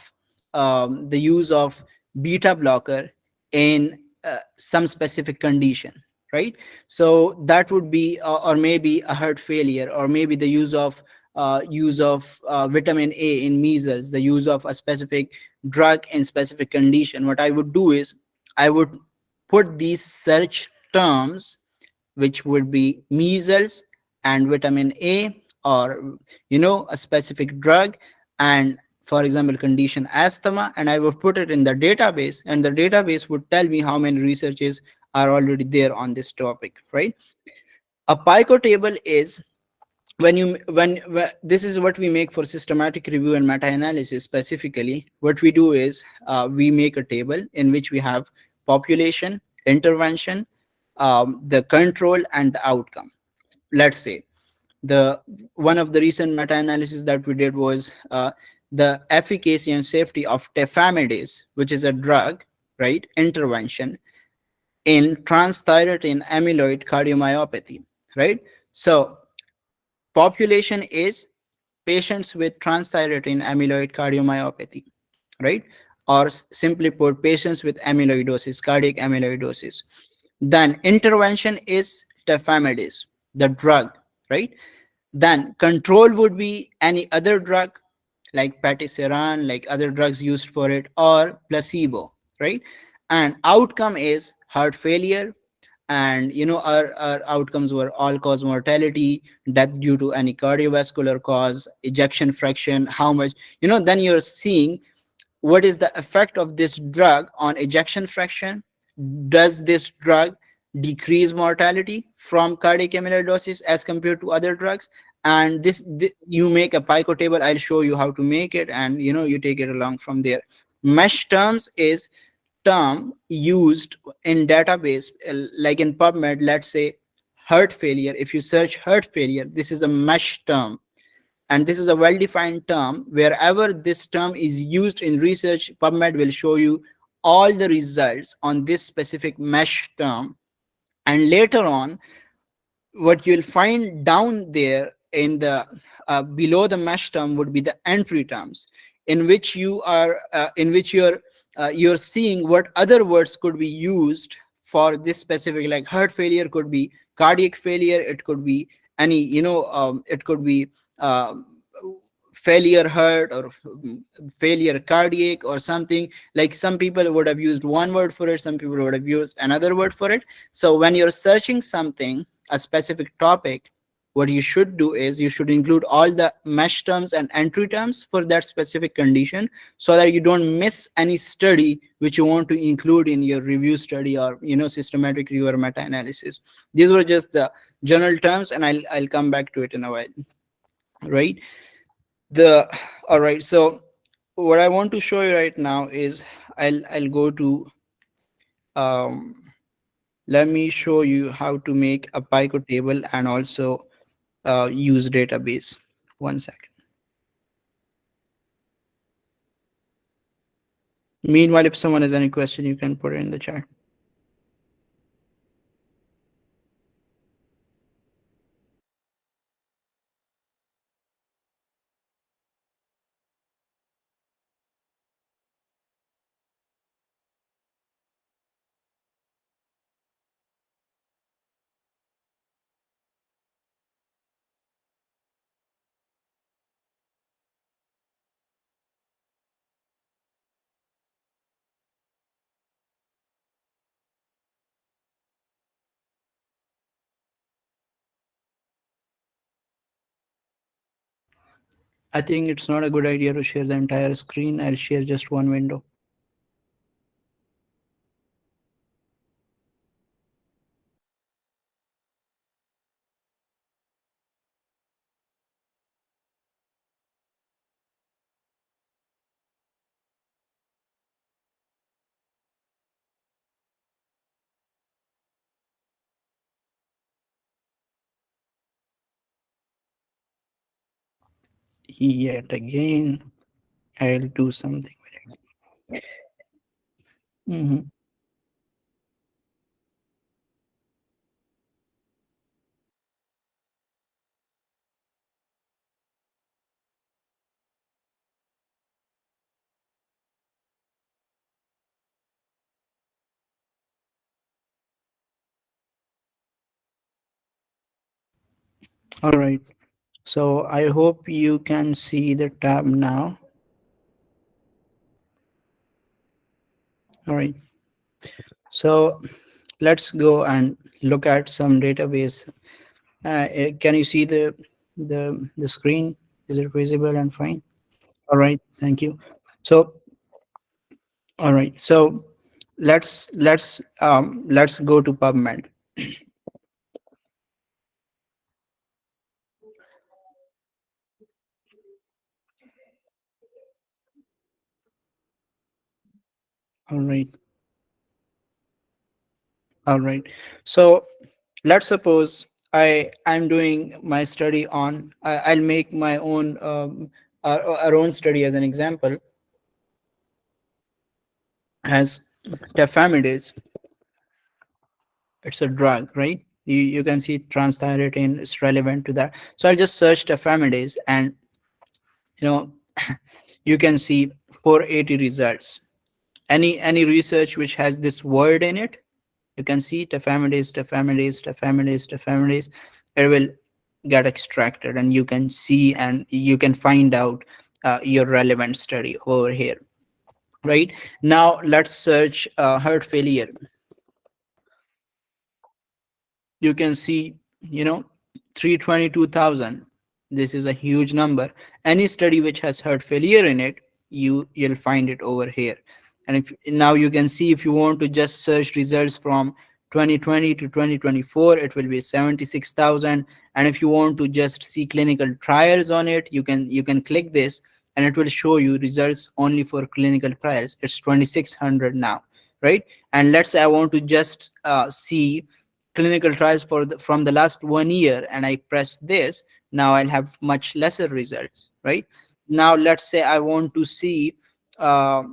beta blocker in some specific condition, right? So that would be, or maybe a heart failure, or maybe the use of vitamin A in measles, the use of a specific drug in specific condition. What I would do is I would put these search terms, which would be measles and vitamin A, or a specific drug, and for example condition asthma, and I would put it in the database, and the database would tell me how many researches are already there on this topic, right? A pico table is this is what we make for systematic review and meta-analysis. Specifically, what we do is we make a table in which we have population, intervention, the control, and the outcome. Let's say the one of the recent meta-analysis that we did was the efficacy and safety of tafamidis, which is a drug, right, intervention in transthyretin amyloid cardiomyopathy, right? So population is patients with transthyretin amyloid cardiomyopathy, right? Or simply put, patients with amyloidosis, cardiac amyloidosis. Then intervention is tafamidis, the drug, right? Then control would be any other drug like patisiran, like other drugs used for it, or placebo, right? And outcome is heart failure, and our outcomes were all cause mortality, death due to any cardiovascular cause, ejection fraction, how much, then you're seeing what is the effect of this drug on ejection fraction. Does this drug decrease mortality from cardiac amyloidosis as compared to other drugs? And you make a pico table. I'll show you how to make it, and you take it along from there. Mesh terms is term used in database, like in PubMed. Let's say heart failure. If you search heart failure, this is a mesh term, and this is a well-defined term. Wherever this term is used in research, PubMed will show you all the results on this specific mesh term. And later on, what you'll find down there in the below the mesh term would be the entry terms, in which you're seeing what other words could be used for this specific, like heart failure could be cardiac failure, it could be any, it could be um, failure heart, or failure cardiac, or something. Like some people would have used one word for it, some people would have used another word for it. So when you're searching something, a specific topic, what you should do is you should include all the mesh terms and entry terms for that specific condition, so that you don't miss any study which you want to include in your review study, or systematic review or meta-analysis. These were just the general terms, and I'll come back to it in a while, right? the All right, so what I want to show you right now is I'll go to um let me show you how to make a pico table and also use database. One second. Meanwhile, if someone has any question, you can put it in the chat. I think it's not a good idea to share the entire screen. I'll share just one window. Yet again, I'll do something with it. All right. So I hope you can see the tab now. All right. So let's go and look at some database. Can you see the screen? Is it visible and fine? All right. Thank you. So all right. So let's go to PubMed. All right. All right. So let's suppose I'm doing my study on. I'll make my own our own study as an example as tafamidis. It's a drug, right? You can see transthyretin is relevant to that. So I'll just search tafamidis, and you know you can see 480 results. Any research which has this word in it, you can see tafamidis, tafamidis, tafamidis, tafamidis. It will get extracted, and you can see and you can find out your relevant study over here. Right now, let's search heart failure. You can see, 322,000. This is a huge number. Any study which has heart failure in it, you'll find it over here. And if now you can see, if you want to just search results from 2020 to 2024, it will be 76,000. And if you want to just see clinical trials on it, you can click this, and it will show you results only for clinical trials. It's 2,600 now, right? And let's say I want to just see clinical trials from the last 1 year, and I press this. Now I'll have much lesser results, right? Now let's say I want to see, uh,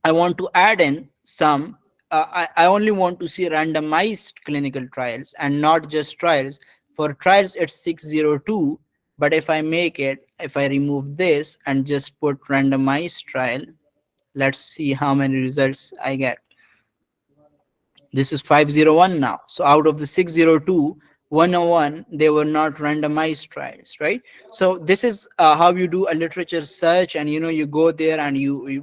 I want to add in some, I only want to see randomized clinical trials and not just trials. For trials it's 602, but if I remove this and just put randomized trial, let's see how many results I get. This is 501 now. So out of the 602, 101, they were not randomized trials, right? So this is how you do a literature search. And you go there, and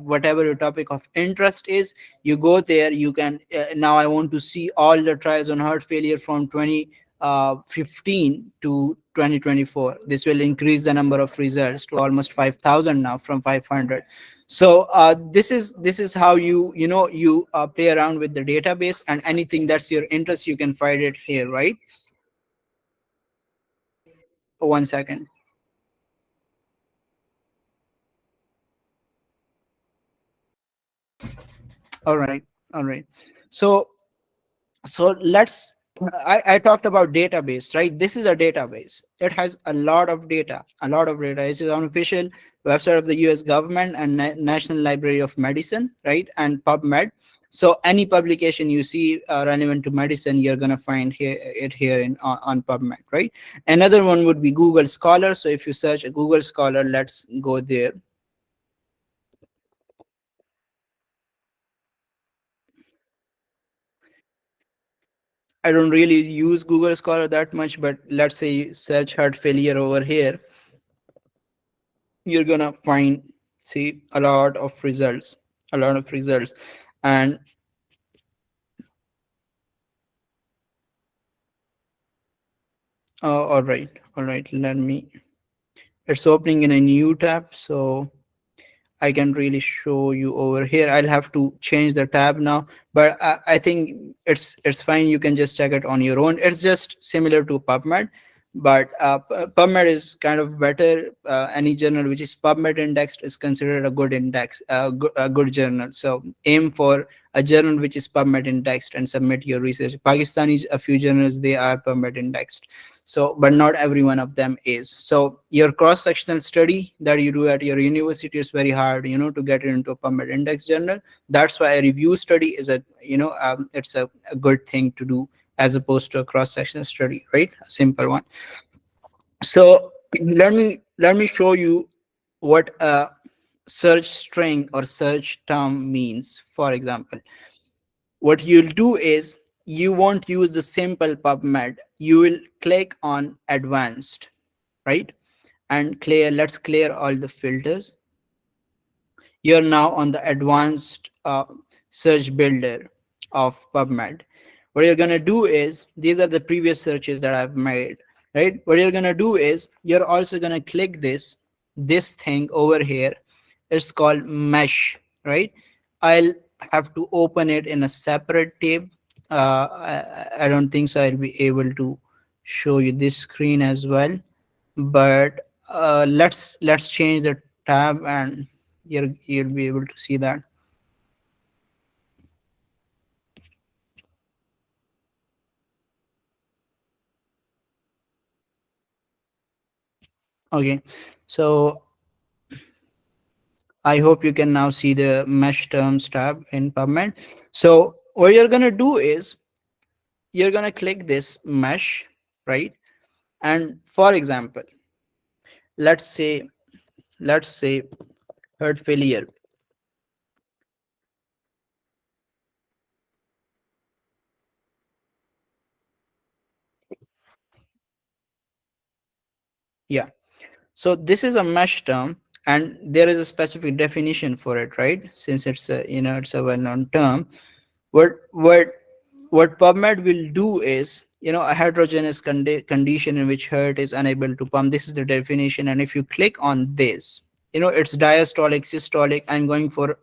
whatever your topic of interest is, you go there. You can, now I want to see all the trials on heart failure from 2015 to 2024. This will increase the number of results to almost 5,000 now from 500. So this is how you play around with the database, and anything that's your interest, you can find it here, right? 1 second. All right. All right. So let's, I talked about database, right? This is a database. It has a lot of data, a lot of data. It is on official website of the US government and National Library of Medicine, right? And PubMed. So any publication you see relevant to medicine, you're going to find here on PubMed, right? Another one would be Google Scholar. So if you search a Google Scholar, let's go there. I don't really use Google Scholar that much, but let's say you search heart failure over here, you're gonna find, see, a lot of results, a lot of results. And all right, let me it's opening in a new tab. So I can really show you over here. I'll have to change the tab now, but I think it's fine. You can just check it on your own. It's just similar to PubMed, but PubMed is kind of better. Any journal which is PubMed indexed is considered a good index, a good journal. So aim for a journal which is PubMed indexed and submit your research. Pakistani, a few journals, they are PubMed indexed, so but not every one of them is. So your cross sectional study that you do at your university is very hard, to get it into a PubMed index journal. That's why a review study is it's a good thing to do, as opposed to a cross sectional study, right? A simple one. So let me show you what a search string or search term means. For example, what you'll do is, you won't use the simple PubMed. You will click on advanced, right? And let's clear all the filters. You're now on the advanced search builder of PubMed. What you're going to do is, these are the previous searches that I've made, right? What you're going to do is, you're also going to click this thing over here. It's called mesh, right? I'll have to open it in a separate tab. I don't think so I'll be able to show you this screen as well, but let's change the tab, and you'll be able to see that. Okay, so I hope you can now see the mesh terms tab in PubMed. So what you're gonna do is, you're gonna click this mesh, right? And for example, let's say let's say heart failure. Yeah. So this is a mesh term, and there is a specific definition for it, right? Since it's a well-known term. What what what PubMed will do is, a heterogeneous condition in which heart is unable to pump. This is the definition, and if you click on this, it's diastolic, systolic. I'm going for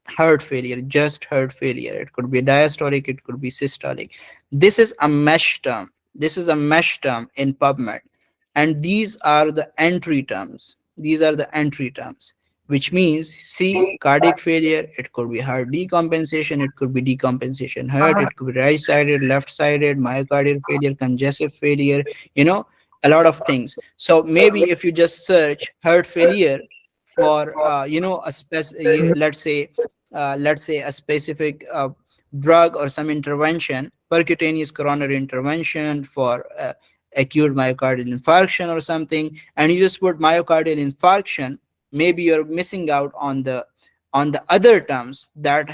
heart failure, just heart failure. It could be diastolic, it could be systolic. This is a mesh term. This is a mesh term in PubMed. And these are the entry terms. These are the entry terms, which means, see, cardiac failure, it could be heart decompensation, it could be decompensation heart, it could be right sided, left sided, myocardial failure, congestive failure, a lot of things. So maybe if you just search heart failure for let's say a specific drug or some intervention, percutaneous coronary intervention for acute myocardial infarction or something, and you just put myocardial infarction, maybe you're missing out on the other terms that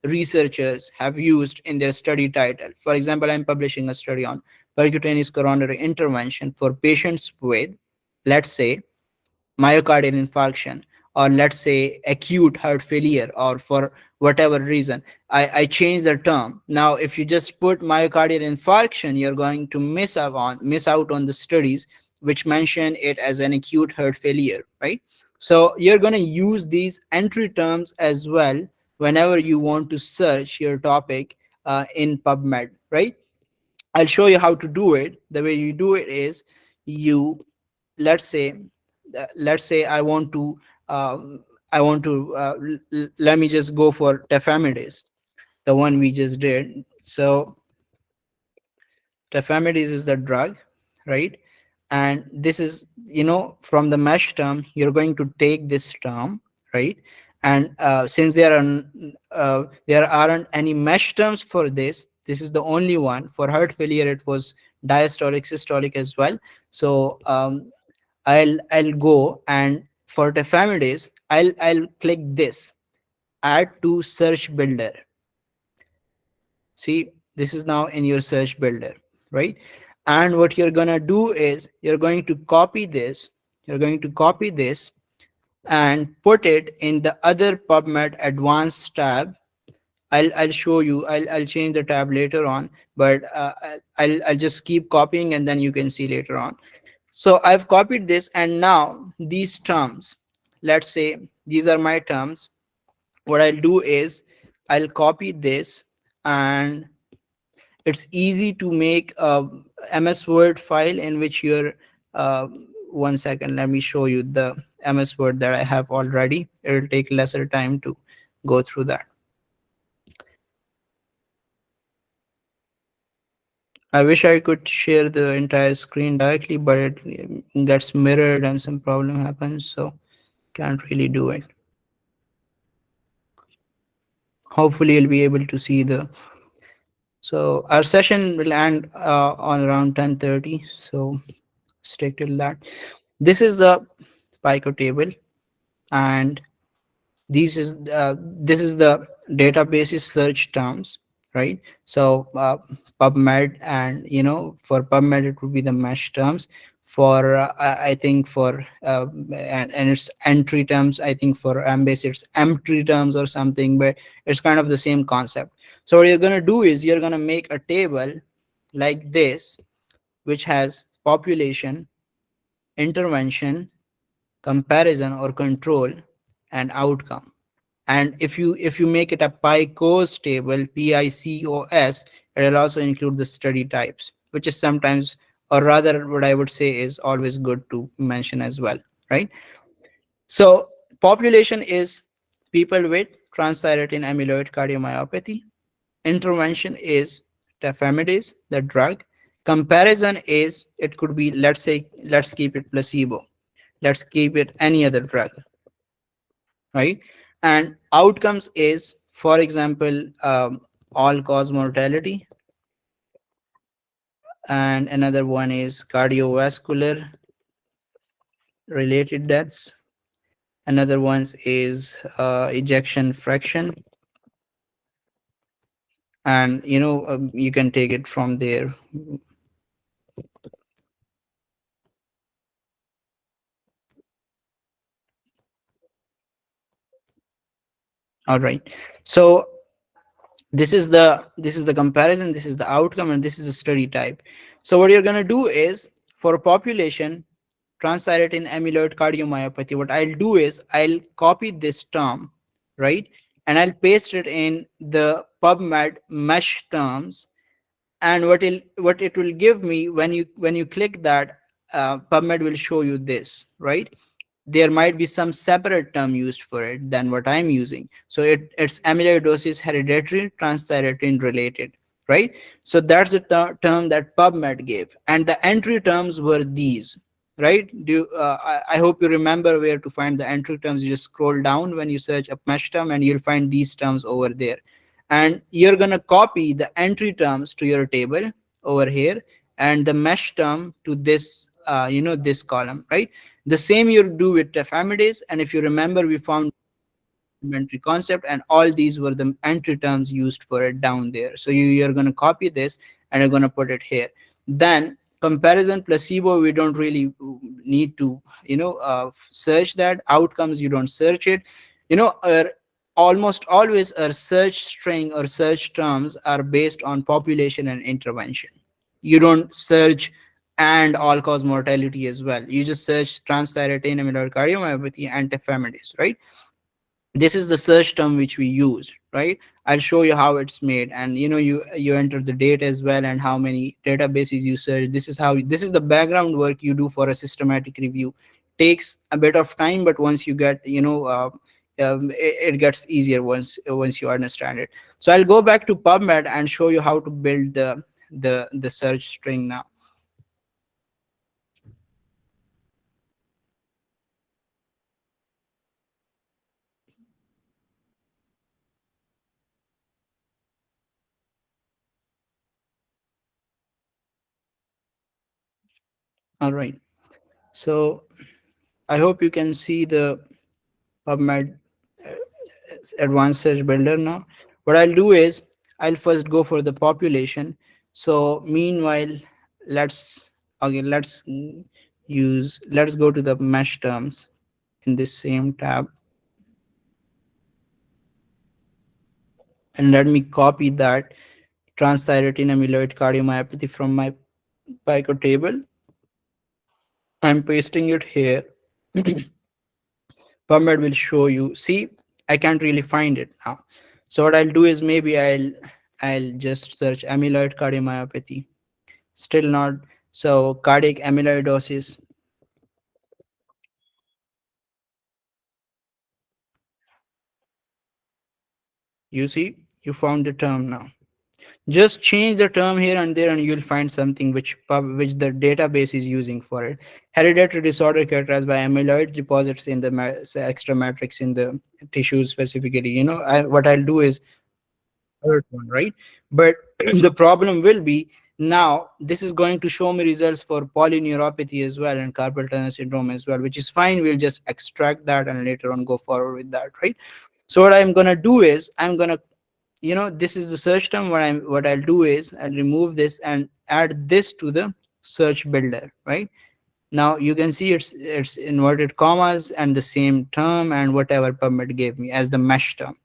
researchers have used in their study title. For example, I'm publishing a study on percutaneous coronary intervention for patients with, let's say, myocardial infarction, or let's say acute heart failure, or for whatever reason I change the term. Now if you just put myocardial infarction, you're going to miss out on the studies which mention it as an acute heart failure, right? So you're going to use these entry terms as well whenever you want to search your topic in PubMed, right? I'll show you how to do it. The way you do it is, you let's say um, I want to let me just go for tafamidis, the one we just did. So tafamidis is the drug, right? And this is, from the mesh term, you're going to take this term, right? And since there aren't any mesh terms for this is the only one. For heart failure, it was diastolic, systolic as well. So I'll go, and for tafamidis, I'll click this, add to search builder. See, this is now in your search builder, right? And what you're gonna do is, you're going to copy this and put it in the other PubMed advanced tab. I'll show you. I'll change the tab later on, but I'll just keep copying, and then you can see later on. So I've copied this, and now these terms, let's say these are my terms. What I'll do is I'll copy this, and it's easy to make a MS Word file in which you're uh, 1 second, let me show you the MS Word that I have already. It'll take lesser time to go through that. I wish I could share the entire screen directly, but it gets mirrored and some problem happens, so can't really do it. Hopefully you'll be able to see the, so our session will end on around 10:30, so stick till that. This is the pico table, and this is the databases search terms, right? So PubMed, and for PubMed it would be the mesh terms. For I think for and it's entry terms. I think for Embase it's empty terms or something, but it's kind of the same concept. So what you're going to do is you're going to make a table like this, which has population, intervention, comparison or control, and outcome. And if you make it a PICOS table, PICOS, it will also include the study types, which is sometimes, or rather what I would say is always good to mention as well, right? So population is people with transthyretin amyloid cardiomyopathy. Intervention is tafamidis, the drug. Comparison is, it could be, let's say, let's keep it placebo, let's keep it any other drug, right? And outcomes is, for example, all cause mortality, and another one is cardiovascular related deaths. Another one is ejection fraction, and you can take it from there. All right. So this is the comparison, this is the outcome, and this is the study type. So what you're going to do is, for population transthyretin amyloid cardiomyopathy, what I'll do is I'll copy this term, right, and I'll paste it in the PubMed mesh terms. And what it will give me, when you click that, PubMed will show you this, right? There might be some separate term used for it than what I'm using. So it's amyloidosis hereditary transthyretin related, right? So that's the term that PubMed gave, and the entry terms were these, right? I hope you remember where to find the entry terms. You just scroll down when you search a mesh term, and you'll find these terms over there, and you're going to copy the entry terms to your table over here, and the mesh term to this this column, right? The same you do with tafamidis, and if you remember, we found complementary concept, and all these were the entry terms used for it down there. So you're going to copy this, and you're going to put it here. Then comparison placebo, we don't really need to search that. Outcomes, you don't search it. Almost always our search string or search terms are based on population and intervention. You don't search and all cause mortality as well. You just search transthyretin amyloid cardiomyopathy and tafamidis, right? This is the search term which we use, right? I'll show you how it's made, and you enter the date as well, and how many databases you search. This is the background work you do for a systematic review. Takes a bit of time, but once you get it gets easier once you understand it. So I'll go back to PubMed and show you how to build the search string now. All right, so I hope you can see the PubMed advanced search builder now. What I'll do is I'll first go for the population. So meanwhile, let's let's go to the mesh terms in this same tab, and let me copy that transthyretin amyloid cardiomyopathy from my pico table. I'm pasting it here. PubMed will show you. See, I can't really find it now. So what I'll do is maybe I'll just search amyloid cardiomyopathy. Still not. So cardiac amyloidosis. You see, you found the term now. Just change the term here and there, and you'll find something which the database is using for it. Hereditary disorder characterized by amyloid deposits in the say, extra matrix in the tissues specifically. What I'll do is third one, right? But the problem will be now this is going to show me results for polyneuropathy as well and carpal tunnel syndrome as well, which is fine. We'll just extract that and later on go forward with that, right? So what I'm gonna do is I'm gonna, this is the search term. What I'll do is I'll remove this and add this to the search builder, right? Now you can see it's inverted commas and the same term and whatever PubMed gave me as the mesh term.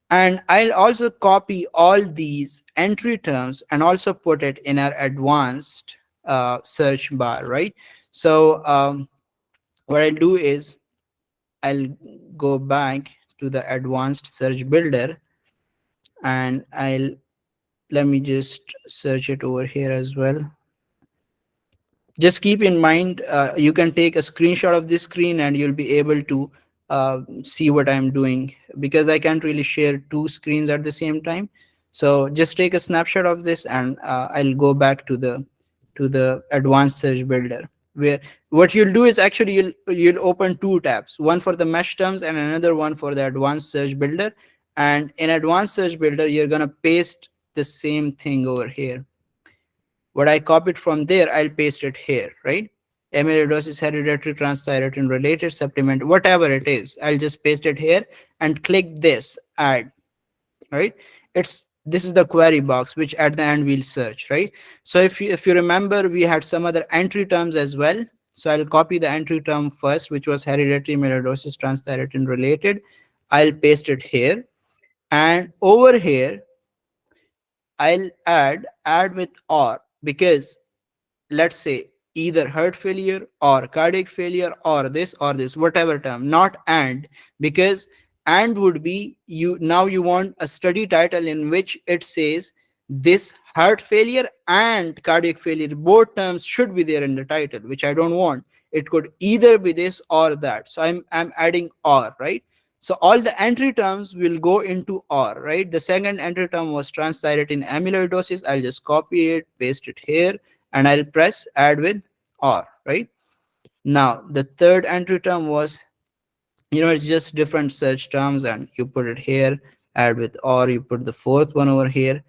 And I'll also copy all these entry terms and also put it in our advanced search bar, right? So what I'll do is I'll go back to the advanced search builder, and let me just search it over here as well. Just keep in mind, you can take a screenshot of this screen and you'll be able to see what I'm doing, because I can't really share two screens at the same time. So just take a snapshot of this, and I'll go back to the advanced search builder, where what you'll do is actually you'll open two tabs, one for the mesh terms and another one for the advanced search builder. And in advanced search builder, you're going to paste the same thing over here. What I copied from there, I'll paste it here, right? Amyloidosis, hereditary, transthyretin related supplement, whatever it is, I'll just paste it here and click this add, right? This is the query box, which at the end we'll search, right? So if you remember, we had some other entry terms as well. So I'll copy the entry term first, which was hereditary amyloidosis, transthyretin related. I'll paste it here, and over here I'll add with or, because let's say either heart failure or cardiac failure or this whatever term, not and, because and would be you want a study title in which it says this heart failure and cardiac failure, both terms should be there in the title, which I don't want. It could either be this or that, so I'm adding or, right? So all the entry terms will go into or, right? The second entry term was transthyretin amyloidosis. I'll just copy it, paste it here, and I'll press add with or, right? Now the third entry term was, it's just different search terms, and you put it here, add with or, you put the fourth one over here.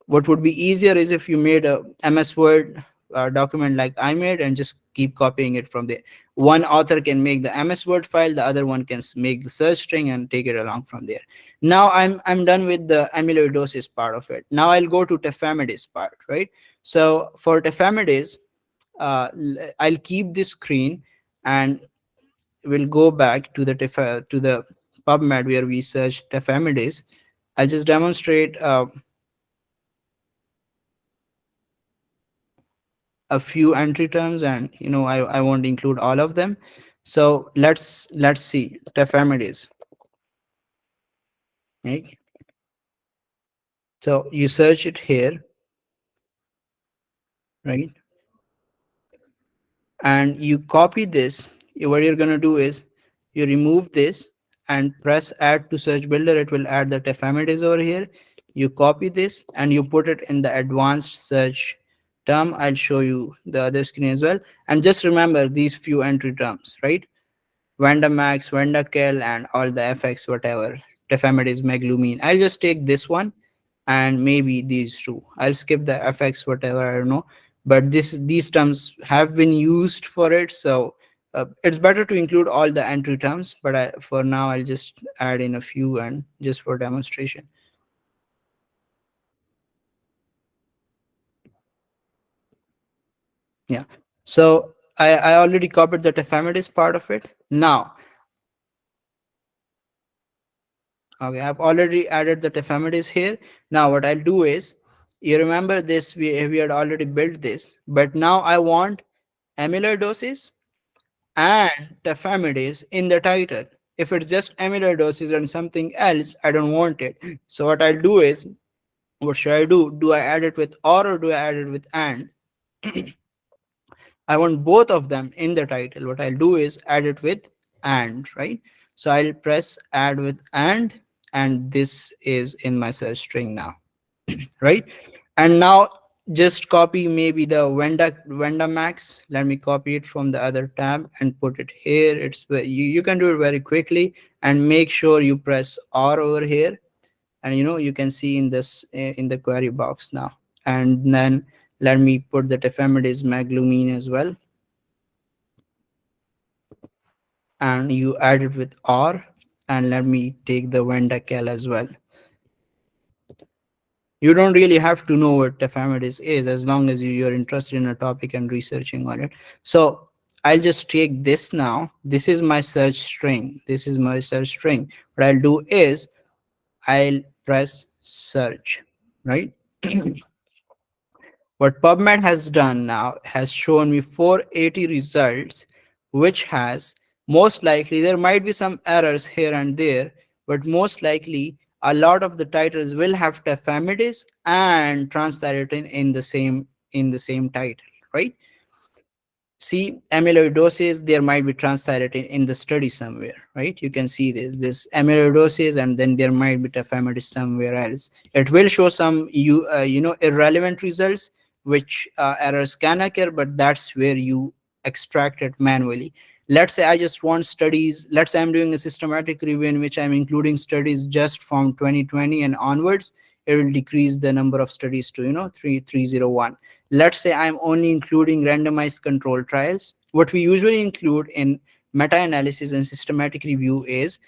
What would be easier is if you made a MS Word document like I made and just keep copying it from there. One author can make the MS Word file, the other one can make the search string and take it along from there. Now I'm done with the amyloidosis part of it. Now I'll go to tafamidis part, right? So for tafamidis, I'll keep this screen and we'll go back to the PubMed where we search tafamidis. I'll just demonstrate a few entry terms, and I won't include all of them. So let's see tafamidis, right? So you search it here, right? And you copy this. What you're going to do is you remove this and press add to search builder. It will add the tafamidis over here. You copy this and you put it in the advanced search term. I'll show you the other screen as well. And just remember these few entry terms, right? Vanda Max, Vanda Kel, and all the FX, whatever. Tafamidis, Meglumine. I'll just take this one and maybe these two. I'll skip the FX, whatever, I don't know. But these terms have been used for it. So it's better to include all the entry terms. But for now, I'll just add in a few and just for demonstration. Yeah. So I already covered the tafamidis part of it. Now, okay, I've already added the tafamidis here. Now what I'll do is, you remember this, we had already built this, but now I want amyloidosis and tafamidis in the title. If it's just amyloidosis and something else, I don't want it. So what I'll do is, what should I do? Do I add it with or do I add it with and? I want both of them in the title. What I'll do is add it with and, right? So I'll press add with and this is in my search string now, right? And now just copy maybe the vendor max. Let me copy it from the other tab and put it here. You can do it very quickly, and make sure you press R over here, and you can see in this in the query box now. And then let me put the tafamidis maglumine as well, and you add it with R, and let me take the Vendacal as well. You don't really have to know what tafamidis is as long as you're interested in a topic and researching on it. So I'll just take this now. This is my search string. This is my search string. What I'll do is I'll press search, right? What PubMed has done now has shown me 480 results, which has most likely, there might be some errors here and there, but most likely a lot of the titles will have tafamidis and transthyretin in the same title, right? See, amyloidosis, there might be transthyretin in the study somewhere, right? You can see this amyloidosis, and then there might be tafamidis somewhere else. It will show some irrelevant results, which errors can occur, but that's where you extract it manually. Let's say I just want studies. Let's say I'm doing a systematic review in which I'm including studies just from 2020 and onwards. It will decrease the number of studies to 3301. Let's say I'm only including randomized control trials. What we usually include in meta-analysis and systematic review is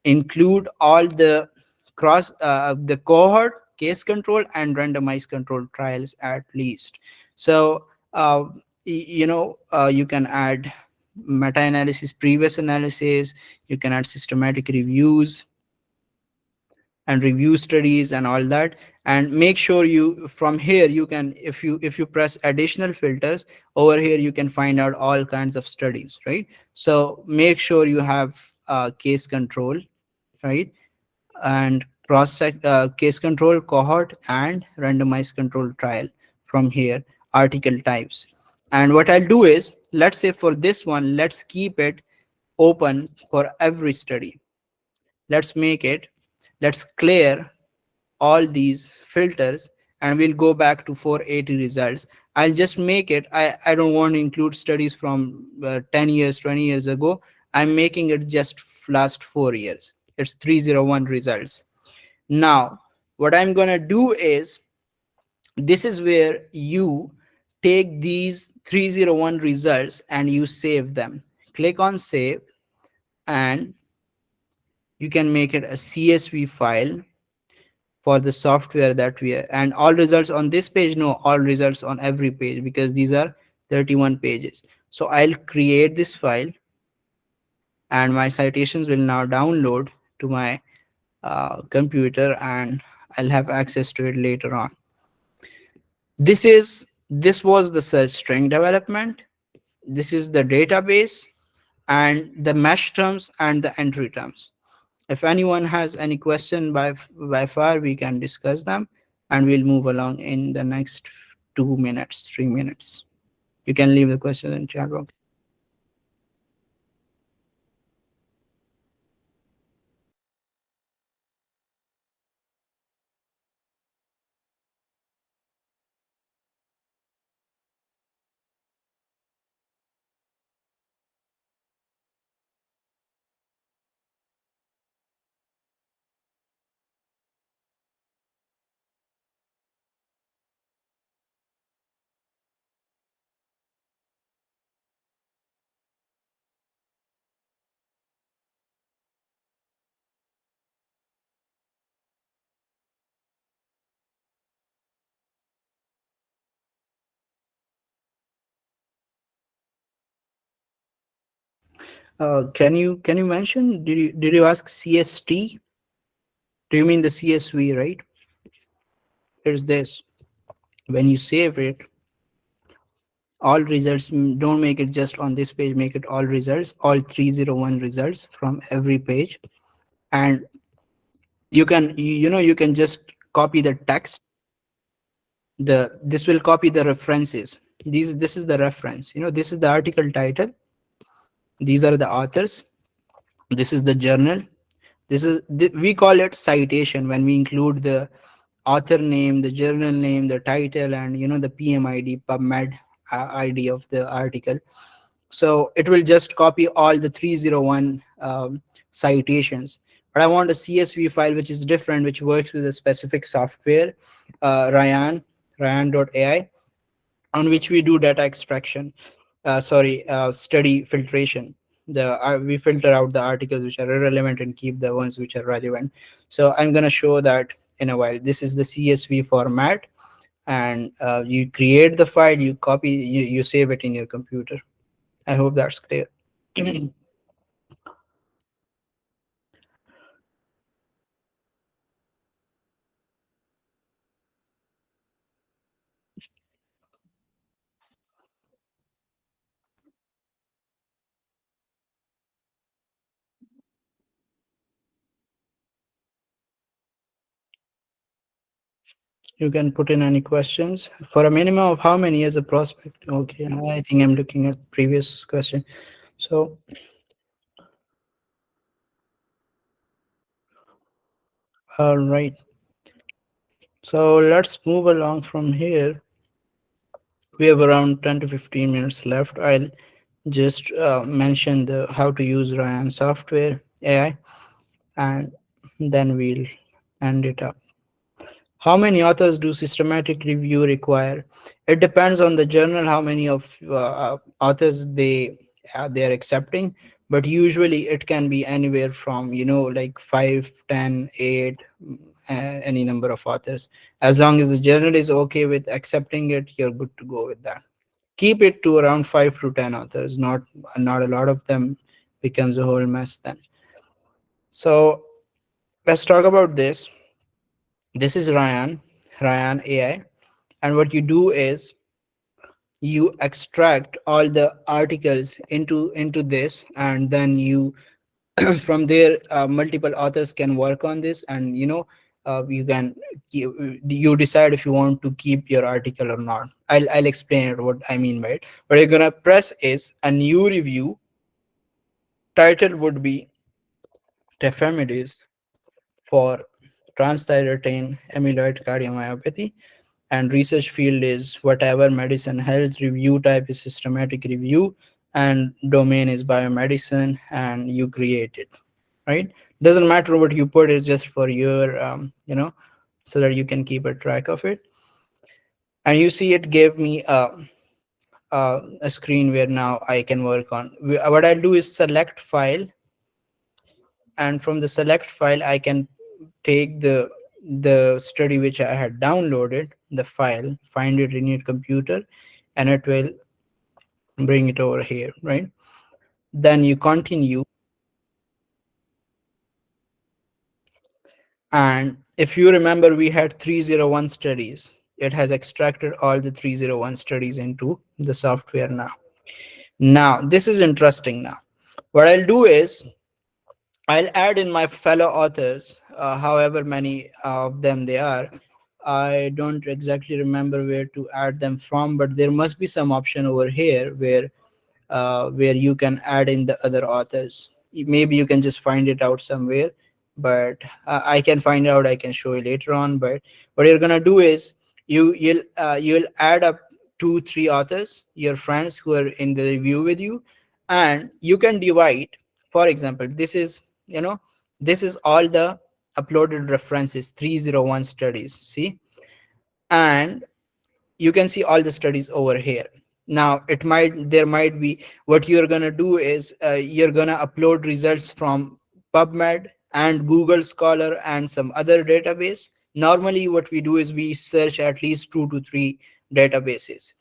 include all the the cohort, case control, and randomized control trials at least. So you can add meta-analysis, previous analysis. You can add systematic reviews and review studies and all that. And make sure you, from here, you can, if you press additional filters over here, you can find out all kinds of studies, right? So make sure you have case control, right? And case control, cohort, and randomized control trial from here, article types. And what I'll do is, let's say for this one, let's keep it open for every study. Let's clear all these filters, and we'll go back to 480 results. I'll just make it, I don't want to include studies from 10 years, 20 years ago. I'm making it just last 4 years. It's 301 results. Now what I'm gonna do is, this is where you take these 301 results and you save them. Click on save, and you can make it a CSV file for the software that we are, and all results on this page, no, all results on every page, because these are 31 pages. So I'll create this file, and my citations will now download to my computer, and I'll have access to it later on. This was the search string development. This is the database and the mesh terms and the entry terms. If anyone has any question, by far we can discuss them, and we'll move along in the next 2 minutes, 3 minutes. You can leave the question in chat box. Can you mention? Did you ask CST? Do you mean the CSV? Right? It's this. When you save it, All results, don't make it just on this page, make it all results, all 301 results from every page. And you can, you can just copy the text. This will copy the references. This is the reference, this is the article title, these are the authors, this is the journal, we call it citation when we include the author name, the journal name, the title, and the PMID, PubMed ID of the article. So it will just copy all the 301 citations. But I want a CSV file which is different, which works with a specific software, Ryan.ai, on which we do data extraction, study filtration. We filter out the articles which are irrelevant and keep the ones which are relevant. So I'm going to show that in a while. This is the CSV format, and you create the file, you copy, you save it in your computer. I hope that's clear. You can put in any questions. For a minimum of how many as a prospect? Okay, I think I'm looking at previous question. So, all right. So let's move along from here. We have around 10 to 15 minutes left. I'll just mention the how to use Ryan software AI, and then we'll end it up. How many authors do systematic review require? It depends on the journal, how many of authors they are accepting, but usually it can be anywhere from like 5, 10, 8, any number of authors. As long as the journal is okay with accepting it, you're good to go with that. Keep it to around 5 to 10 authors, not a lot of them, becomes a whole mess then. So let's talk about this. This is Ryan AI, and what you do is you extract all the articles into this, and then you from there multiple authors can work on this, and you can you decide if you want to keep your article or not. I'll explain it what I mean by it. What you're gonna press is a new review. Title would be tafamidis for transthyretin amyloid cardiomyopathy, and research field is whatever medicine. Health review type is systematic review, and domain is biomedicine, and you create it, right? Doesn't matter what you put, it's just for your so that you can keep a track of it. And you see it gave me a screen where now I can work on. What I'll do is select file, and from the select file I can take the study which I had downloaded, the file, find it in your computer, and it will bring it over here, right? Then you continue, and if you remember, we had 301 studies. It has extracted all the 301 studies into the software now. Now this is interesting. Now what I'll do is I'll add in my fellow authors, however many of them they are. I don't exactly remember where to add them from, but there must be some option over here where you can add in the other authors. Maybe you can just find it out somewhere, but I can find out. I can show you later on. But what you're gonna do is you'll add up 2, 3 authors, your friends who are in the review with you, and you can divide. For example, this is all the uploaded references, 301 studies. See, and you can see all the studies over here. Now there might be, what you're going to do is you're going to upload results from PubMed and Google Scholar and some other database. Normally what we do is we search at least 2 to 3 databases.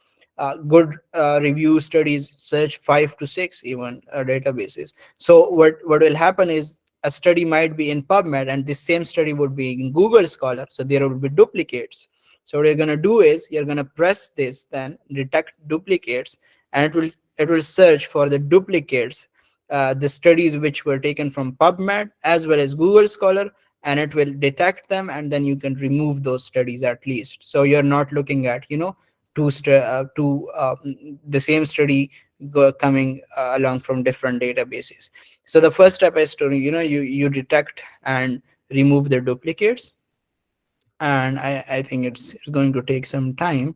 Good review studies search 5 to 6 even databases. So what will happen is a study might be in PubMed and the same study would be in Google Scholar, so there will be duplicates. So what you're going to do is you're going to press this, then detect duplicates, and it will search for the duplicates, the studies which were taken from PubMed as well as Google Scholar, and it will detect them, and then you can remove those studies at least. So you're not looking at, the same study coming along from different databases. So the first step is to, you detect and remove the duplicates, and I think it's going to take some time,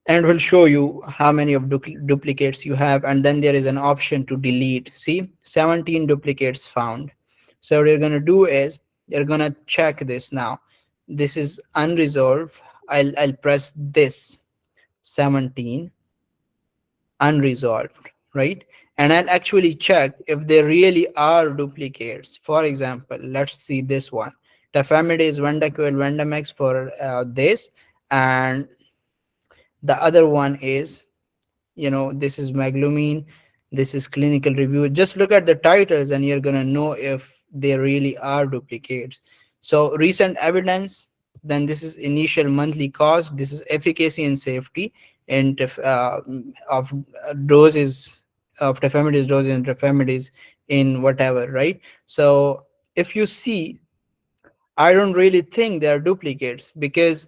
and it will show you how many of duplicates you have, and then there is an option to delete. See, 17 duplicates found. So what you're going to do is you're going to check this now. This is unresolved. I'll press this, 17 unresolved, right? And I'll actually check if there really are duplicates. For example, let's see this one. Tafamidis, Vendaquil, Vendamex for this, and the other one is, this is meglumine, this is clinical review. Just look at the titles and you're going to know if there really are duplicates. So recent evidence, then this is initial monthly cost, this is efficacy and safety, and of doses of tafamidis, doses and tafamidis in whatever, right? So if you see, I don't really think they are duplicates, because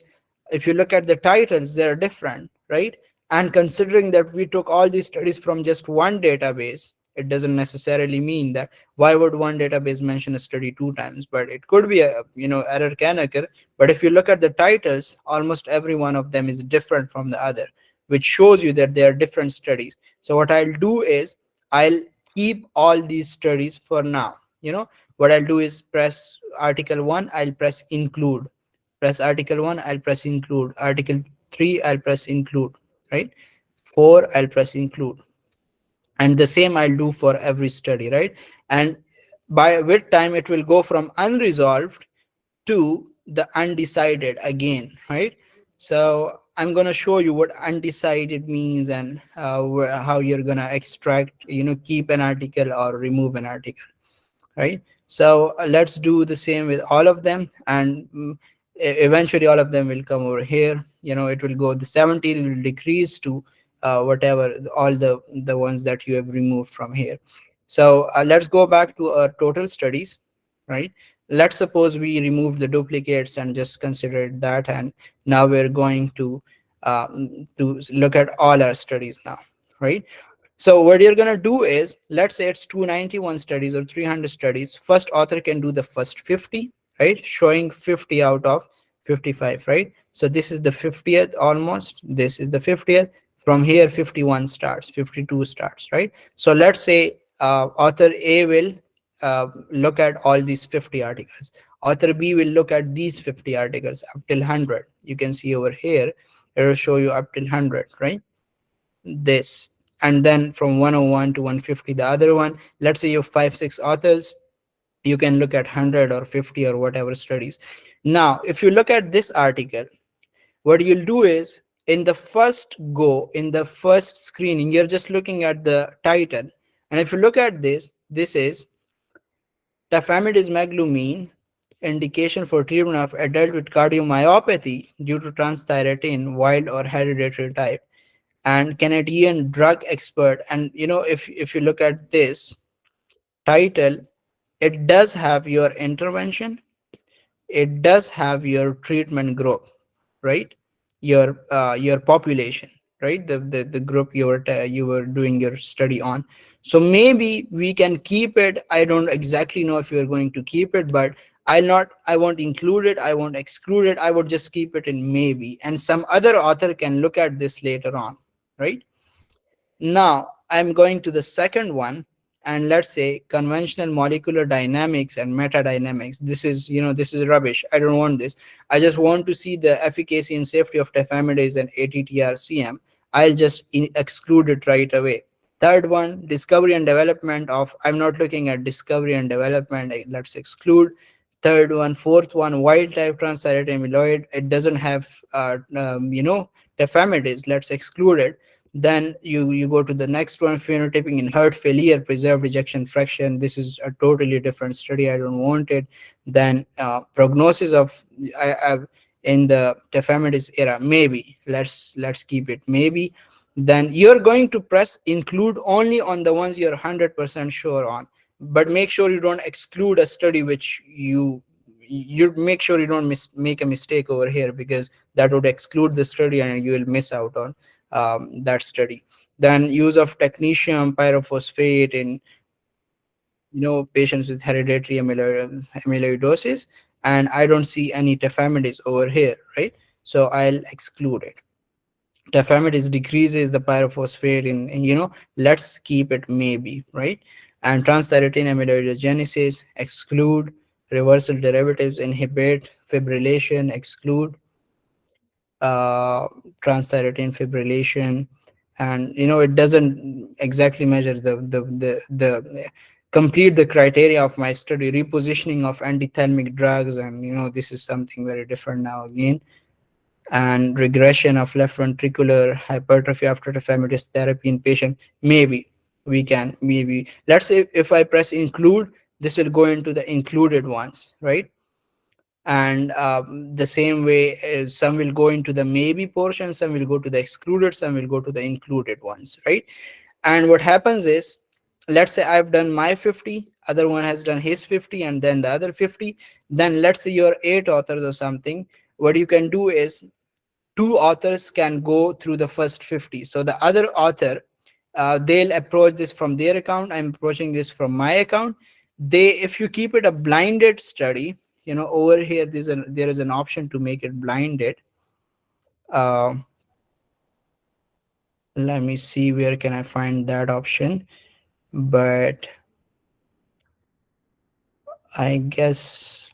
if you look at the titles, they're different, right? And considering that we took all these studies from just one database, it doesn't necessarily mean that why would one database mention a study two times, but it could be a, error can occur. But if you look at the titles, almost every one of them is different from the other, which shows you that they are different studies. So what I'll do is I'll keep all these studies for now. What I'll do is press article 1, I'll press include. Press article 1, I'll press include. Article 3, I'll press include, right? 4, I'll press include. And the same I'll do for every study, right? And by with time, it will go from unresolved to the undecided again, right? So I'm going to show you what undecided means, and how you're going to extract, keep an article or remove an article, right? So let's do the same with all of them, and eventually all of them will come over here. It will go, the 17 will decrease to whatever, all the ones that you have removed from here. So let's go back to our total studies, right? Let's suppose we remove the duplicates and just consider that, and now we're going to look at all our studies now, right? So what you're going to do is, let's say it's 291 studies or 300 studies. First author can do the first 50, right? Showing 50 out of 55, right? So this is the 50th almost. This is the 50th. From here, 51 starts, 52 starts, right? So let's say author A will look at all these 50 articles. Author B will look at these 50 articles up till 100. You can see over here, it will show you up till 100, right? This, and then from 101 to 150 the other one. Let's say you have 5 6 authors, you can look at 100 or 50 or whatever studies. Now if you look at this article, what you'll do is, in the first go, in the first screening, you're just looking at the title, and if you look at this, this is tafamidis meglumine, indication for treatment of adult with cardiomyopathy due to transthyretin, wild or hereditary type, and Canadian drug expert. And if you look at this title, it does have your intervention, it does have your treatment group, right? Your population, right? The group you were doing your study on. So maybe we can keep it. I don't exactly know if you're going to keep it, but I won't include it, I won't exclude it, I would just keep it in maybe, and some other author can look at this later on, right? Now I'm going to the second one, and let's say conventional molecular dynamics and metadynamics. This is, this is rubbish. I don't want this. I just want to see the efficacy and safety of tafamidis and ATTR-CM. I'll just exclude it right away. Third one, discovery and development of, I'm not looking at discovery and development. Let's exclude. Third one, fourth one, wild type transthyretin amyloid. It doesn't have, tafamidis. Let's exclude it. Then you go to the next one, phenotyping in heart failure, preserved ejection fraction. This is a totally different study. I don't want it. Then prognosis of, in the tafamidis era, maybe let's keep it maybe, then you're going to press include only on the ones you're 100% sure on. But make sure you don't exclude a study which you make sure you don't make a mistake over here, because that would exclude the study and you will miss out on that study. Then use of technetium pyrophosphate in patients with hereditary amyloidosis, and I don't see any tafamidis over here, right? So I'll exclude it. Tafamidis decreases the pyrophosphate in let's keep it maybe, right? And transthyretin amyloidogenesis, exclude. Reversal derivatives inhibit fibrillation, exclude. uh, Transthyretin fibrillation, and it doesn't exactly measure the complete the criteria of my study. Repositioning of antithalamic drugs, and this is something very different now again. And regression of left ventricular hypertrophy after tafamidis therapy in patient, maybe we can, maybe let's say if I press include, this will go into the included ones, right? And the same way, some will go into the maybe portion, some will go to the excluded, some will go to the included ones, right? And what happens is, let's say I've done my 50, other one has done his 50, and then the other 50. Then let's say you're 8 authors or something. What you can do is, two authors can go through the first 50. So the other author, they'll approach this from their account, I'm approaching this from my account. If you keep it a blinded study, over here there is an option to make it blinded. uh, Let me see, where can I find that option? But I guess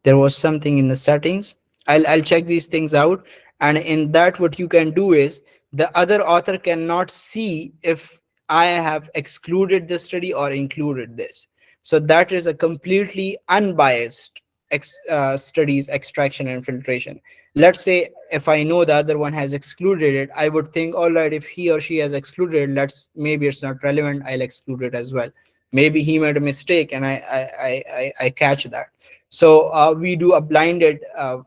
there was something in the settings. I'll check these things out. And in that, what you can do is, the other author cannot see if I have excluded the study or included this. So that is a completely unbiased studies extraction and filtration. Let's say if I know the other one has excluded it, I would think, all right, if he or she has excluded it, maybe it's not relevant, I'll exclude it as well. Maybe he made a mistake and I catch that. So we do a blinded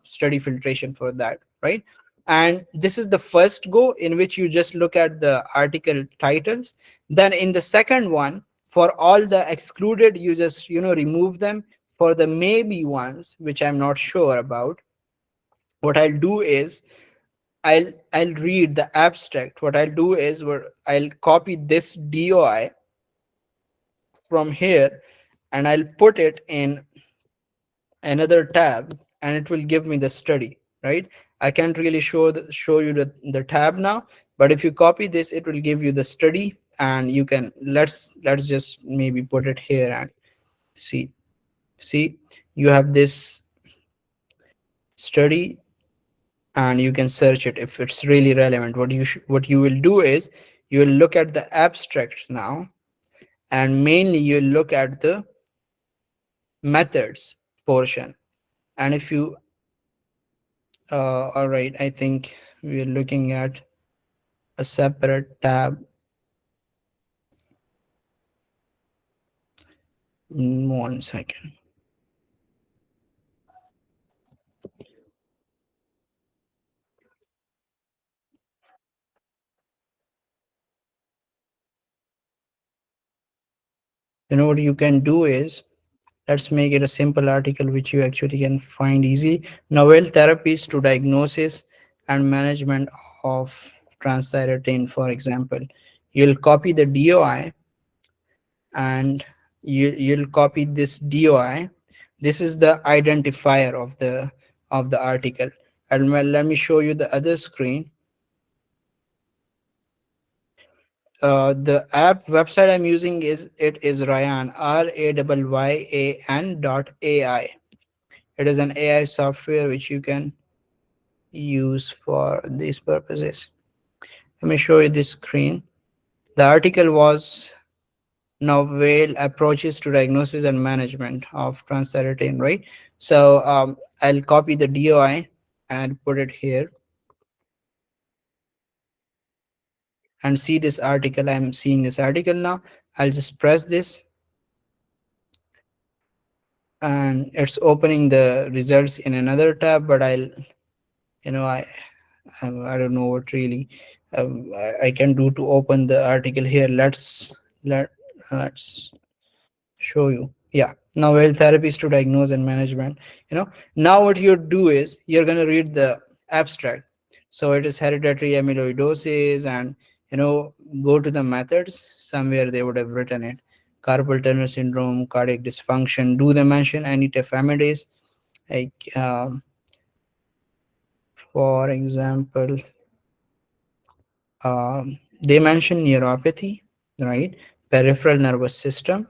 study filtration for that, right? And this is the first go, in which you just look at the article titles. Then in the second one, for all the excluded, you just remove them. For the maybe ones, which I'm not sure about, what I'll do is, I'll read the abstract. What I'll do is, I'll copy this DOI from here, and I'll put it in another tab, and it will give me the study, right? I can't really show you the tab now, but if you copy this, it will give you the study. And you can, let's just maybe put it here and see, you have this study, and you can search it if it's really relevant. What you will do is, you will look at the abstract now, and mainly you'll look at the methods portion. And if you all right, I think we're looking at a separate tab. 1 second. What you can do is, let's make it a simple article which you actually can find easy. Novel therapies to diagnosis and management of transthyretin, for example. You'll copy the DOI, and you'll copy this DOI. This is the identifier of the article. And well, let me show you the other screen. The app website I'm using is Ryan, RAYYAN.ai. It is an AI software which you can use for these purposes. Let me show you this screen. The article was novel approaches to diagnosis and management of transthyretin, right? So I'll copy the DOI and put it here, and see this article. I'm seeing this article now. I'll just press this, and it's opening the results in another tab, but I'll, you know, I don't know what really I can do to open the article here. Let's show you. Yeah, now well, therapies to diagnose and management. Now what you do is you're going to read the abstract. So it is hereditary amyloidosis, and go to the methods. Somewhere they would have written it. Carpal tunnel syndrome, cardiac dysfunction. Do they mention any tafamidis? Like, for example, they mention neuropathy, right? Peripheral nervous system,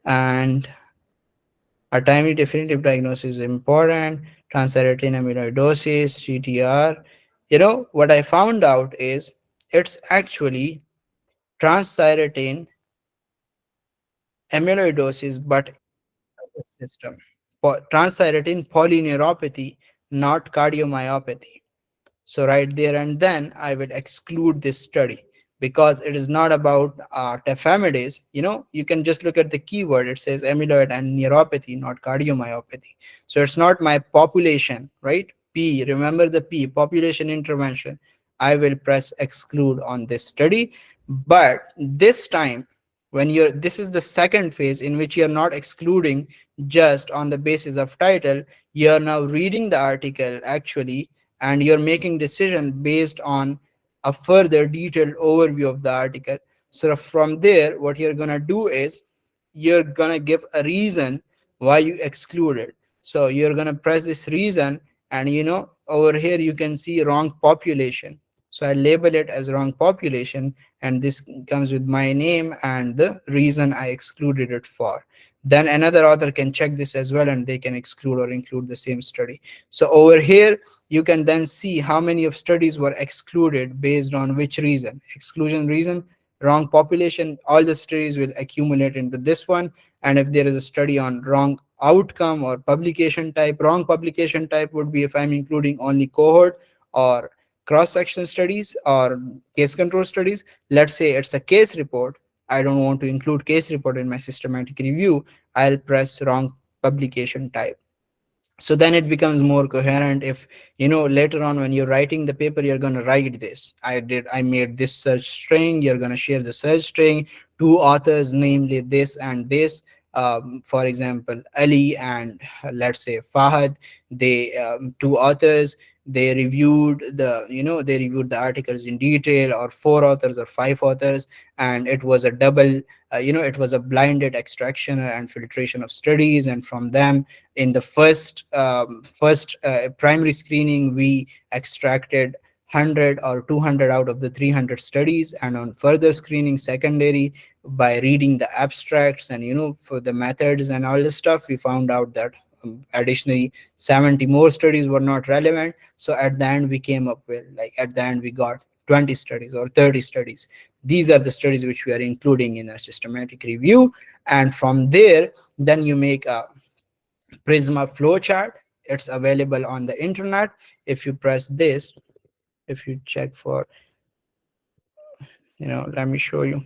and a timely definitive diagnosis is important. Transthyretin amyloidosis, TTR. What I found out is it's actually transthyretin amyloidosis, but system. Transthyretin polyneuropathy, not cardiomyopathy. So right there and then I will exclude this study because it is not about tafamidis. You can just look at the keyword. It says amyloid and neuropathy, not cardiomyopathy. So it's not my population, right? P, remember the P, population intervention. I will press exclude on this study. But this time, this is the second phase in which you're not excluding just on the basis of title. You're now reading the article actually, and you're making decision based on a further detailed overview of the article. So from there, what you're going to do is you're going to give a reason why you excluded. So you're going to press this reason, and over here you can see wrong population. So I label it as wrong population, and this comes with my name and the reason I excluded it for. Then another author can check this as well, and they can exclude or include the same study. So over here you can then see how many of studies were excluded based on which reason. Exclusion reason, wrong population, all the studies will accumulate into this one. And if there is a study on wrong outcome or publication type, wrong publication type would be if I'm including only cohort or cross-sectional studies or case control studies. Let's say it's a case report. I don't want to include case report in my systematic review. I'll press wrong publication type. So then it becomes more coherent. If later on when you're writing the paper, you're going to write this: I made this search string. You're going to share the search string, two authors, namely this and this. For example, Ali and let's say Fahad, they two authors, they reviewed the articles in detail, or four authors or five authors, and it was a double it was a blinded extraction and filtration of studies. And from them, in the first primary screening, we extracted 100 or 200 out of the 300 studies, and on further screening secondary, by reading the abstracts and for the methods and all this stuff, we found out that additionally 70 more studies were not relevant. So at the end we came up with, like, at the end we got 20 studies or 30 studies. These are the studies which we are including in our systematic review. And from there, then you make a Prisma flowchart. It's available on the internet. If you press this, if you check for, let me show you.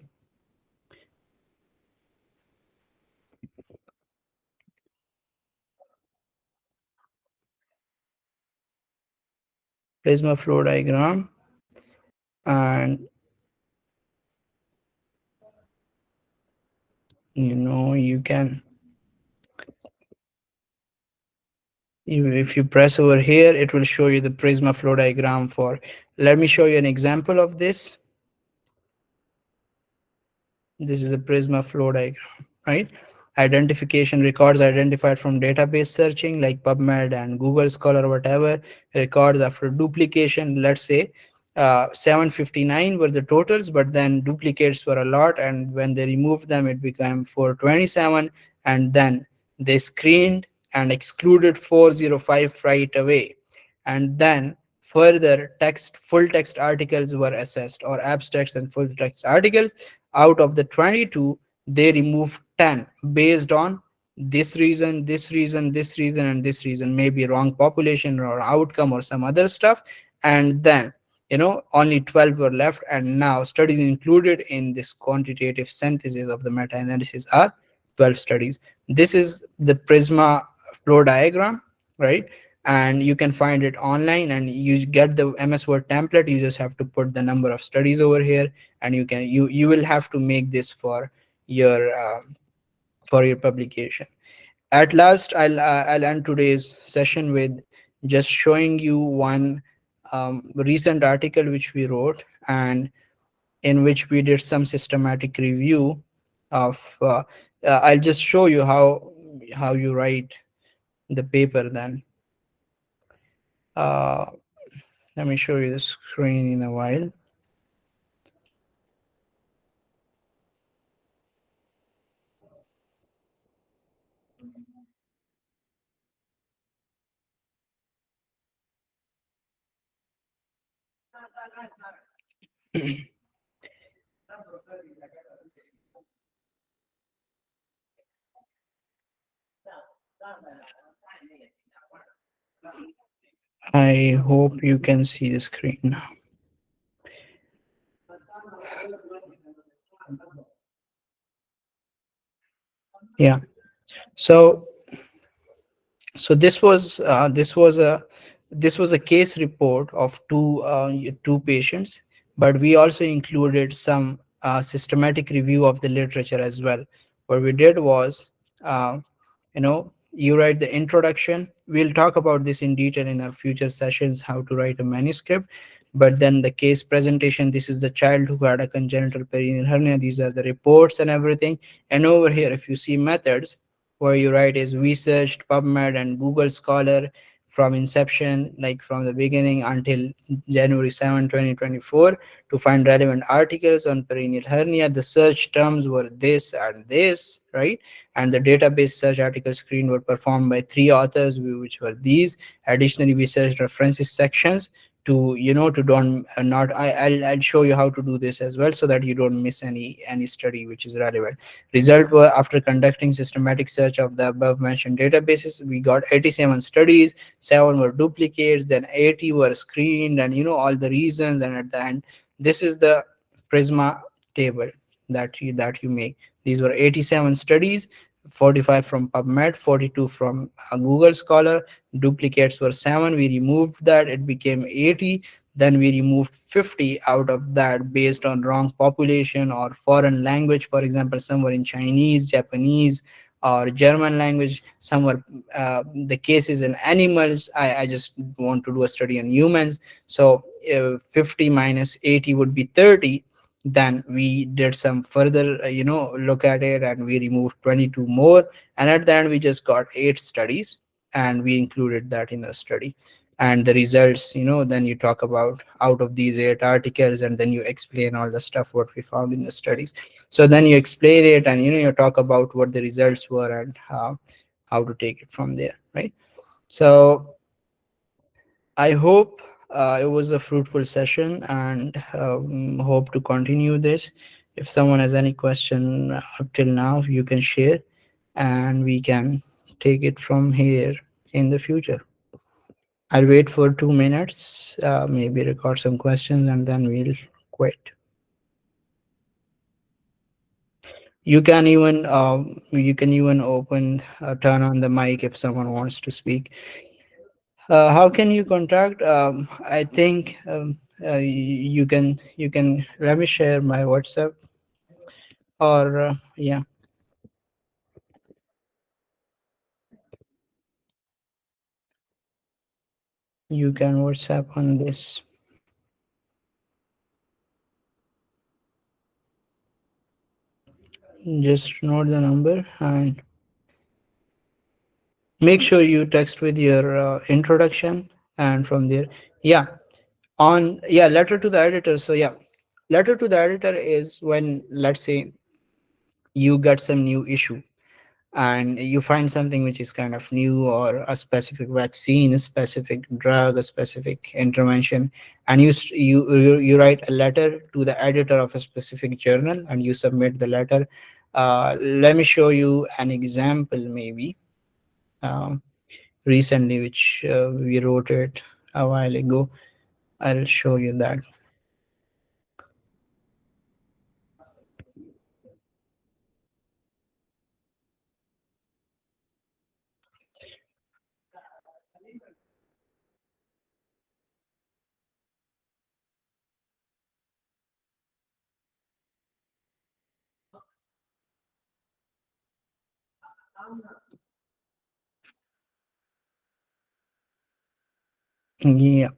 Prisma flow diagram, and you can, if you press over here, it will show you the Prisma flow diagram for, let me show you an example of this. This is a Prisma flow diagram, right? Identification: records identified from database searching like PubMed and Google Scholar, whatever. Records after duplication, let's say 759 were the totals, but then duplicates were a lot, and when they removed them, it became 427. And then they screened and excluded 405 right away. And then further full text articles were assessed, or abstracts and full text articles. Out of the 22, they removed 10 based on this reason, this reason, this reason, and this reason, maybe wrong population or outcome or some other stuff. And then only 12 were left. And now studies included in this quantitative synthesis of the meta-analysis are 12 studies. This is the Prisma flow diagram, right? And you can find it online, and you get the MS Word template. You just have to put the number of studies over here, and you will have to make this your for your publication. At last, I'll end today's session with just showing you one recent article which we wrote, and in which we did some systematic review of. I'll just show you how you write the paper. Then uh, let me show you the screen in a while. I hope you can see the screen now. Yeah. So this was a case report of two patients, but we also included some systematic review of the literature as well. What we did was, you write the introduction. We'll talk about this in detail in our future sessions, how to write a manuscript. But then the case presentation, this is the child who had a congenital perineal hernia. These are the reports and everything. And over here, if you see methods, where you write is we searched PubMed and Google Scholar from inception, like from the beginning until January 7, 2024, to find relevant articles on perineal hernia. The search terms were this and this, right? And the database search article screen were performed by three authors, which were these. Additionally, we searched references sections to to don't not I'll show you how to do this as well, so that you don't miss any study which is relevant. Result were, after conducting systematic search of the above mentioned databases, we got 87 studies, 7 were duplicates, then 80 were screened, and all the reasons. And at the end, this is the Prisma table that you make. These were 87 studies, 45 from PubMed, 42 from Google Scholar. Duplicates were 7. We removed that, it became 80. Then we removed 50 out of that based on wrong population or foreign language. For example, some were in Chinese, Japanese, or German language. Some were the cases in animals. I just want to do a study on humans. So 50 minus 80 would be 30. Then we did some further look at it, and we removed 22 more. And at the end, we just got 8 studies, and we included that in a study. And the results, then you talk about out of these 8 articles, and then you explain all the stuff what we found in the studies. So then you explain it, and you talk about what the results were, and how to take it from there, right? So I hope it was a fruitful session, and hope to continue this. If someone has any question up till now, you can share, and we can take it from here in the future. I'll wait for 2 minutes, maybe record some questions, and then we'll quit. You can even open, turn on the mic if someone wants to speak. How can you contact? I think you can let me share my WhatsApp, or yeah, you can WhatsApp on this. Just note the number and make sure you text with your introduction, and from there, yeah, letter to the editor. So yeah, letter to the editor is when, let's say, you get some new issue, and you find something which is kind of new, or a specific vaccine, a specific drug, a specific intervention, and you write a letter to the editor of a specific journal, and you submit the letter. Let me show you an example, maybe um, recently, which we wrote it a while ago. I'll show you that. Yeah,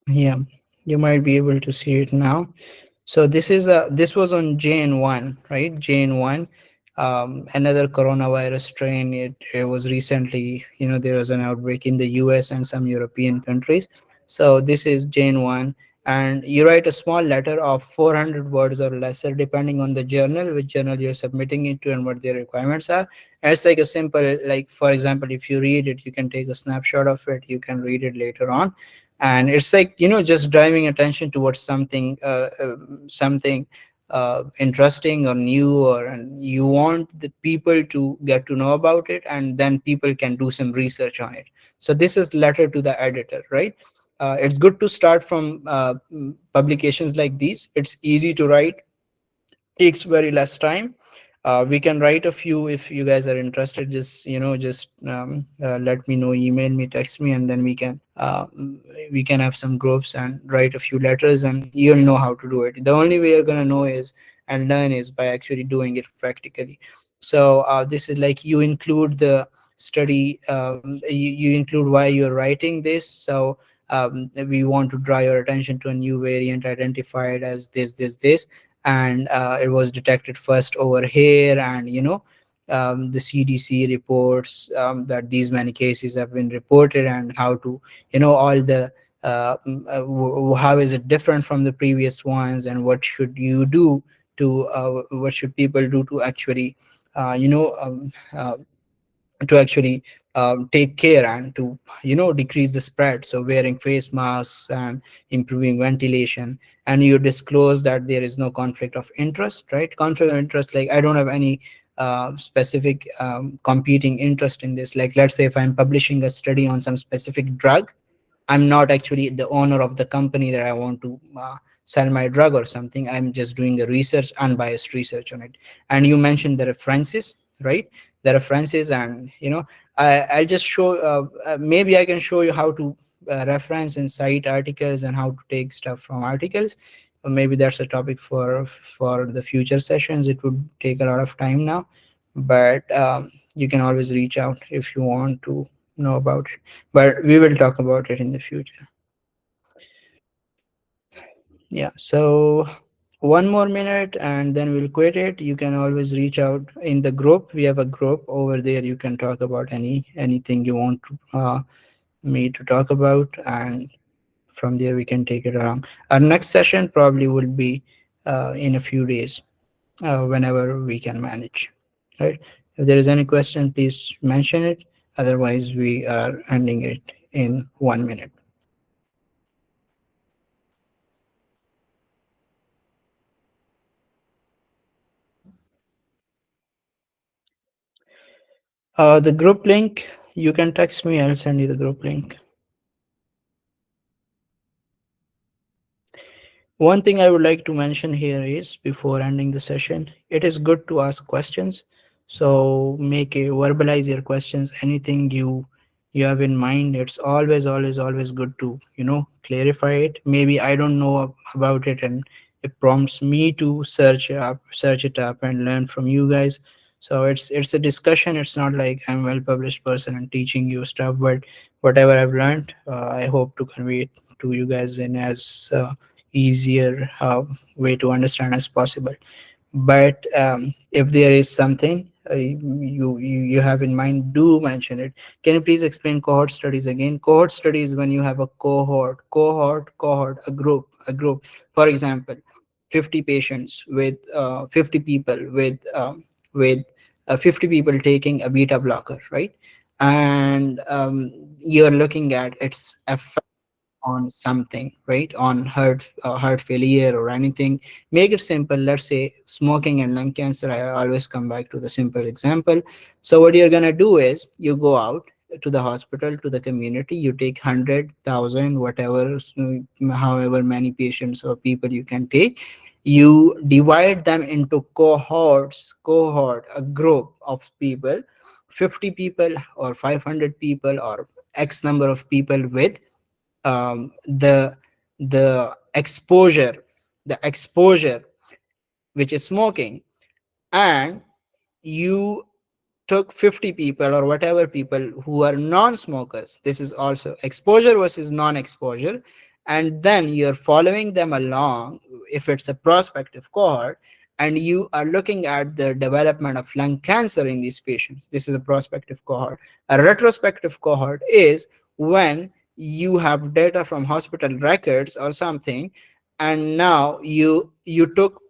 yeah, you might be able to see it now. So this was on JN1, right? JN1, another coronavirus strain. It was recently, there was an outbreak in the US and some European countries. So this is JN1, and you write a small letter of 400 words or lesser, depending on the journal, which journal you're submitting it to, and what their requirements are. And it's like a simple, like for example, if you read it, you can take a snapshot of it. You can read it later on, and it's like just driving attention towards something interesting or new, or and you want the people to get to know about it, and then people can do some research on it. So this is letter to the editor, right? It's good to start from publications like these. It's easy to write, takes very less time. We can write a few if you guys are interested. Just let me know, email me, text me, and then we can have some groups and write a few letters, and you'll know how to do it. The only way you're gonna know is and learn is by actually doing it practically. So this is like you include the study, you include why you're writing this. So we want to draw your attention to a new variant identified as this, and it was detected first over here, and the CDC reports that these many cases have been reported, and how to all the how is it different from the previous ones, and what should you do to what should people do to actually uh, you know um, uh, take care and to decrease the spread. So wearing face masks and improving ventilation. And you disclose that there is no conflict of interest, right? Conflict of interest, like I don't have any specific competing interest in this. Like, let's say if I'm publishing a study on some specific drug, I'm not actually the owner of the company that I want to sell my drug or something. I'm just doing the research, unbiased research on it. And you mentioned the references, right? The references, and I'll just show. Maybe I can show you how to reference and cite articles, and how to take stuff from articles. Or maybe that's a topic for the future sessions. It would take a lot of time now, but you can always reach out if you want to know about it, but we will talk about it in the future. Yeah, so one more minute and then we'll quit it. You can always reach out in the group. We have a group over there. You can talk about anything you want me to talk about, and from there we can take it along. Our next session probably will be in a few days, whenever we can manage, right? If there is any question, please mention it. Otherwise, we are ending it in 1 minute. The group link, you can text me, I'll send you the group link. One thing I would like to mention here is, before ending the session, it is good to ask questions. So verbalize your questions, anything you have in mind. It's always good to clarify it. Maybe I don't know about it, and it prompts me to search it up and learn from you guys. So it's a discussion. It's not like I'm a well published person and teaching you stuff, but whatever I've learned, I hope to convey it to you guys in as easier way to understand as possible. But if there is something you have in mind, do mention it. Can you please explain cohort studies again? Cohort studies, when you have a cohort, a group. For example, 50 patients with 50 people with 50 people taking a beta blocker, right? And you're looking at its effect on something, right? On heart failure or anything. Make it simple. Let's say smoking and lung cancer. I always come back to the simple example. So what you're gonna do is you go out to the hospital, to the community. You take 100,000, whatever, however many patients or people you can take. You divide them into cohort, a group of people, 50 people or 500 people or X number of people with The exposure which is smoking, and you took 50 people or whatever people who are non-smokers. This is also exposure versus non-exposure. And then you're following them along if it's a prospective cohort, and you are looking at the development of lung cancer in these patients. This is a prospective cohort. A retrospective cohort is when you have data from hospital records or something, and now you took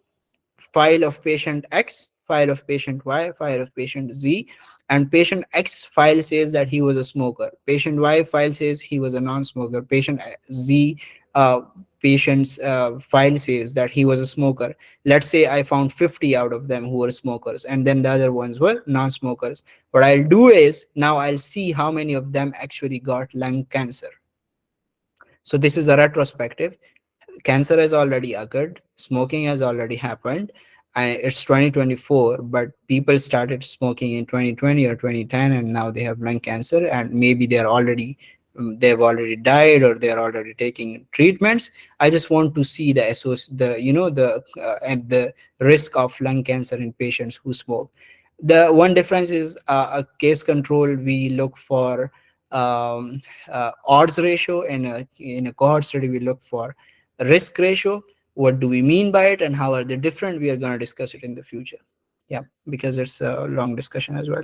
file of patient X, file of patient Y, file of patient Z, and patient X file says that he was a smoker. Patient Y file says he was a non-smoker. Patient Z uh, patient's file says that he was a smoker. Let's say I found 50 out of them who were smokers, and then the other ones were non-smokers. What I'll do is now I'll see how many of them actually got lung cancer. So this is a retrospective. Cancer has already occurred, smoking has already happened. It's 2024, but people started smoking in 2020 or 2010, and now they have lung cancer, and maybe they've already died, or they're already taking treatments. I just want to see the risk of lung cancer in patients who smoke. The one difference is a case control. We look for odds ratio. In a cohort study, we look for risk ratio. What do we mean by it, and how are they different? We are going to discuss it in the future. Yeah, because it's a long discussion as well.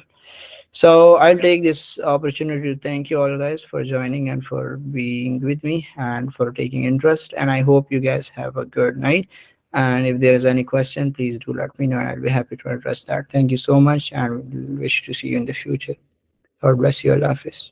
So I'll take this opportunity to thank you all guys for joining and for being with me and for taking interest, and I hope you guys have a good night. And if there is any question, please do let me know, and I'll be happy to address that. Thank you so much, and wish to see you in the future. God bless you. Allah Hafiz.